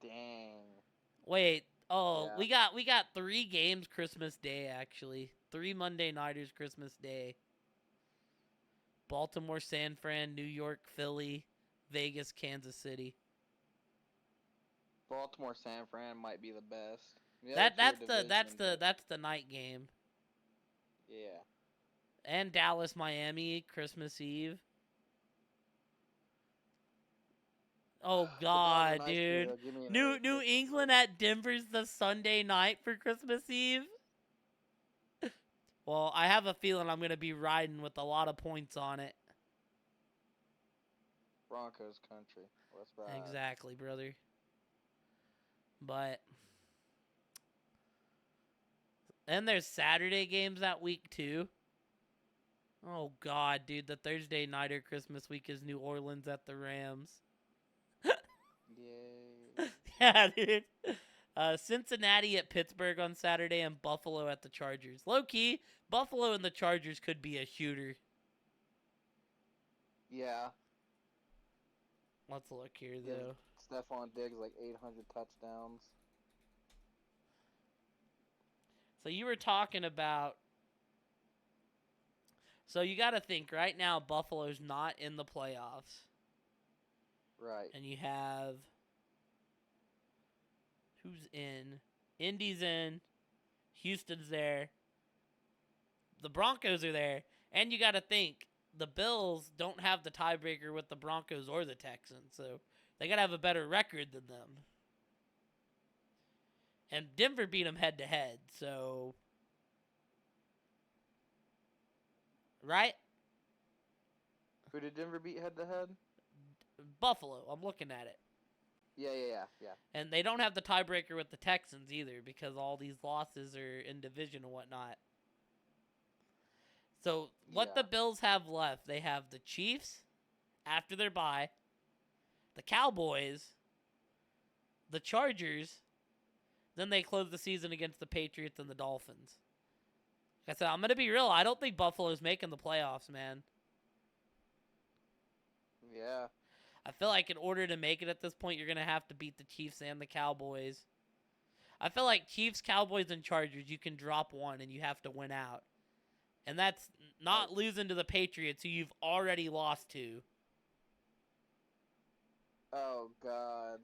S2: Dang.
S1: Wait. Oh,
S2: Yeah.
S1: we got 3 games Christmas Day actually. 3 Monday nighters Christmas Day. Baltimore, San Fran, New York, Philly, Vegas, Kansas City.
S2: Baltimore San Fran might be the best. The other
S1: That
S2: two are
S1: that's the that's
S2: division,
S1: the
S2: but
S1: that's the night game.
S2: yeah.
S1: And Dallas, Miami, Christmas Eve. Oh
S2: The Browns are
S1: God,
S2: nice too.
S1: dude.
S2: They'll give me an
S1: New
S2: early
S1: New
S2: Christmas
S1: England
S2: party.
S1: at Denver's the Sunday night for Christmas Eve. Well, I have a feeling I'm gonna be riding with a lot of points on it.
S2: Broncos country. Let's ride.
S1: Exactly, brother. But and there's Saturday games that week too. Oh God, dude, the Thursday nighter Christmas week is New Orleans at the Rams.
S2: Yay.
S1: Yeah, dude. Cincinnati at Pittsburgh on Saturday and Buffalo at the Chargers. Low key, Buffalo and the Chargers could be a shooter.
S2: Yeah.
S1: Let's look here
S2: Give
S1: though.
S2: Stephon Diggs like 800 touchdowns.
S1: So you were talking about. So you got to think right now Buffalo's not in the playoffs.
S2: Right.
S1: And you have who's in? Indy's in. Houston's there. The Broncos are there. And you got to think the Bills don't have the tiebreaker with the Broncos or the Texans. So they got to have a better record than them. And Denver beat them head to head. So. Right?
S2: Who did Denver beat head to head?
S1: Buffalo. I'm looking at it.
S2: Yeah.
S1: And they don't have the tiebreaker with the Texans either because all these losses are in division and whatnot. So what the Bills have left, they have the Chiefs after their bye, the Cowboys, the Chargers, then they close the season against the Patriots and the Dolphins. Like I said, I'm going to be real. I don't think Buffalo's making the playoffs, man.
S2: Yeah.
S1: I feel like in order to make it at this point, you're going to have to beat the Chiefs and the Cowboys. I feel like Chiefs, Cowboys, and Chargers, you can drop one and you have to win out. And that's not losing to the Patriots, who you've already lost to.
S2: Oh, God.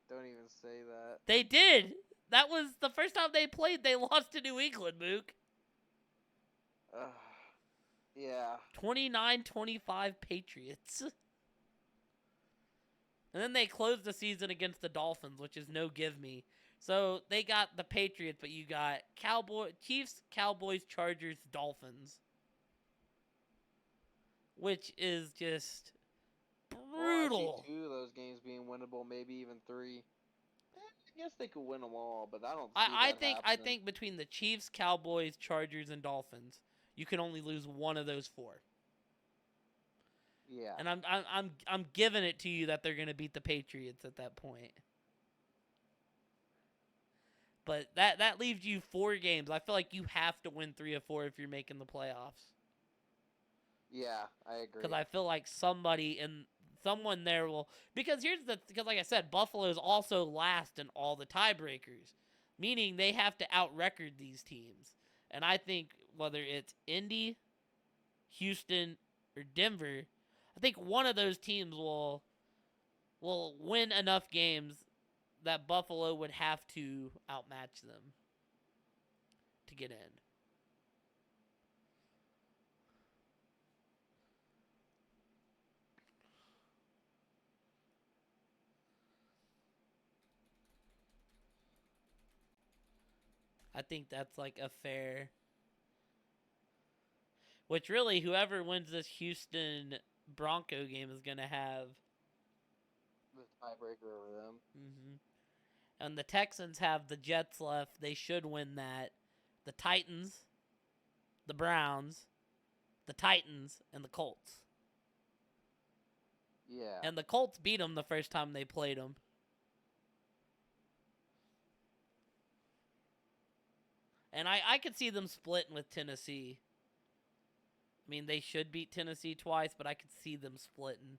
S2: Don't even say that.
S1: They did. That was the first time they played. They lost to New England, Mook.
S2: Yeah.
S1: 29-25 Patriots. And then they closed the season against the Dolphins, which is no give me. So they got the Patriots, but you got Chiefs, Cowboys, Chargers, Dolphins. Which is just brutal.
S2: Well, I see 2 of those games being winnable, maybe even 3. I guess they could win them all, but I don't see that happening.
S1: I think between the Chiefs, Cowboys, Chargers, and Dolphins, you can only lose one of those 4.
S2: Yeah.
S1: And I'm giving it to you that they're going to beat the Patriots at that point. But that leaves you 4 games. I feel like you have to win 3 of 4 if you're making the playoffs.
S2: Yeah, I agree.
S1: Because I feel like someone there will. Because like I said, Buffalo's also last in all the tiebreakers, meaning they have to out-record these teams. And I think whether it's Indy, Houston, or Denver, I think one of those teams will win enough games that Buffalo would have to outmatch them to get in. I think that's like a fair. Which really, whoever wins this Houston Bronco game is going to have
S2: the tiebreaker over them.
S1: Mm-hmm. And the Texans have the Jets left. They should win that. The Titans, the Browns, the Titans, and the Colts.
S2: Yeah.
S1: And the Colts beat them the first time they played them. And I could see them splitting with Tennessee. I mean, they should beat Tennessee twice, but I could see them splitting.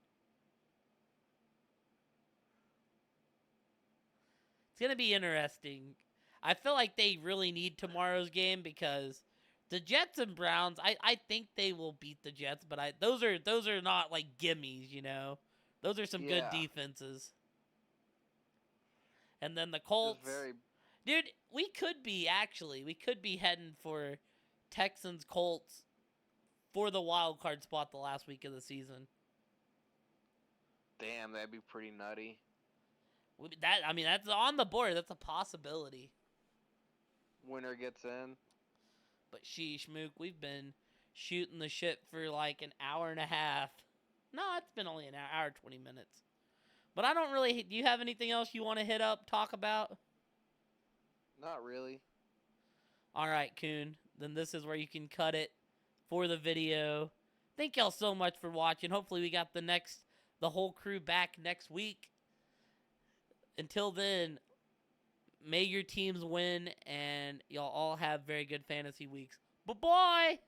S1: It's going to be interesting. I feel like they really need tomorrow's game because the Jets and Browns, I think they will beat the Jets, but those are not like gimmies, you know. Those are some good defenses. And then the Colts. Dude, we could be heading for Texans Colts for the wild card spot the last week of the season.
S2: Damn, that'd be pretty nutty.
S1: That's on the board. That's a possibility.
S2: Winner gets in.
S1: But sheesh, Mook, we've been shooting the shit for like an hour and a half. No, it's been only an hour, 20 minutes. But I don't really... Do you have anything else you want to hit up, talk about?
S2: Not really.
S1: All right, Coon. Then this is where you can cut it for the video. thank y'all so much for watching. Hopefully, we got the whole crew back next week. Until then, may your teams win and y'all all have very good fantasy weeks. Bye bye.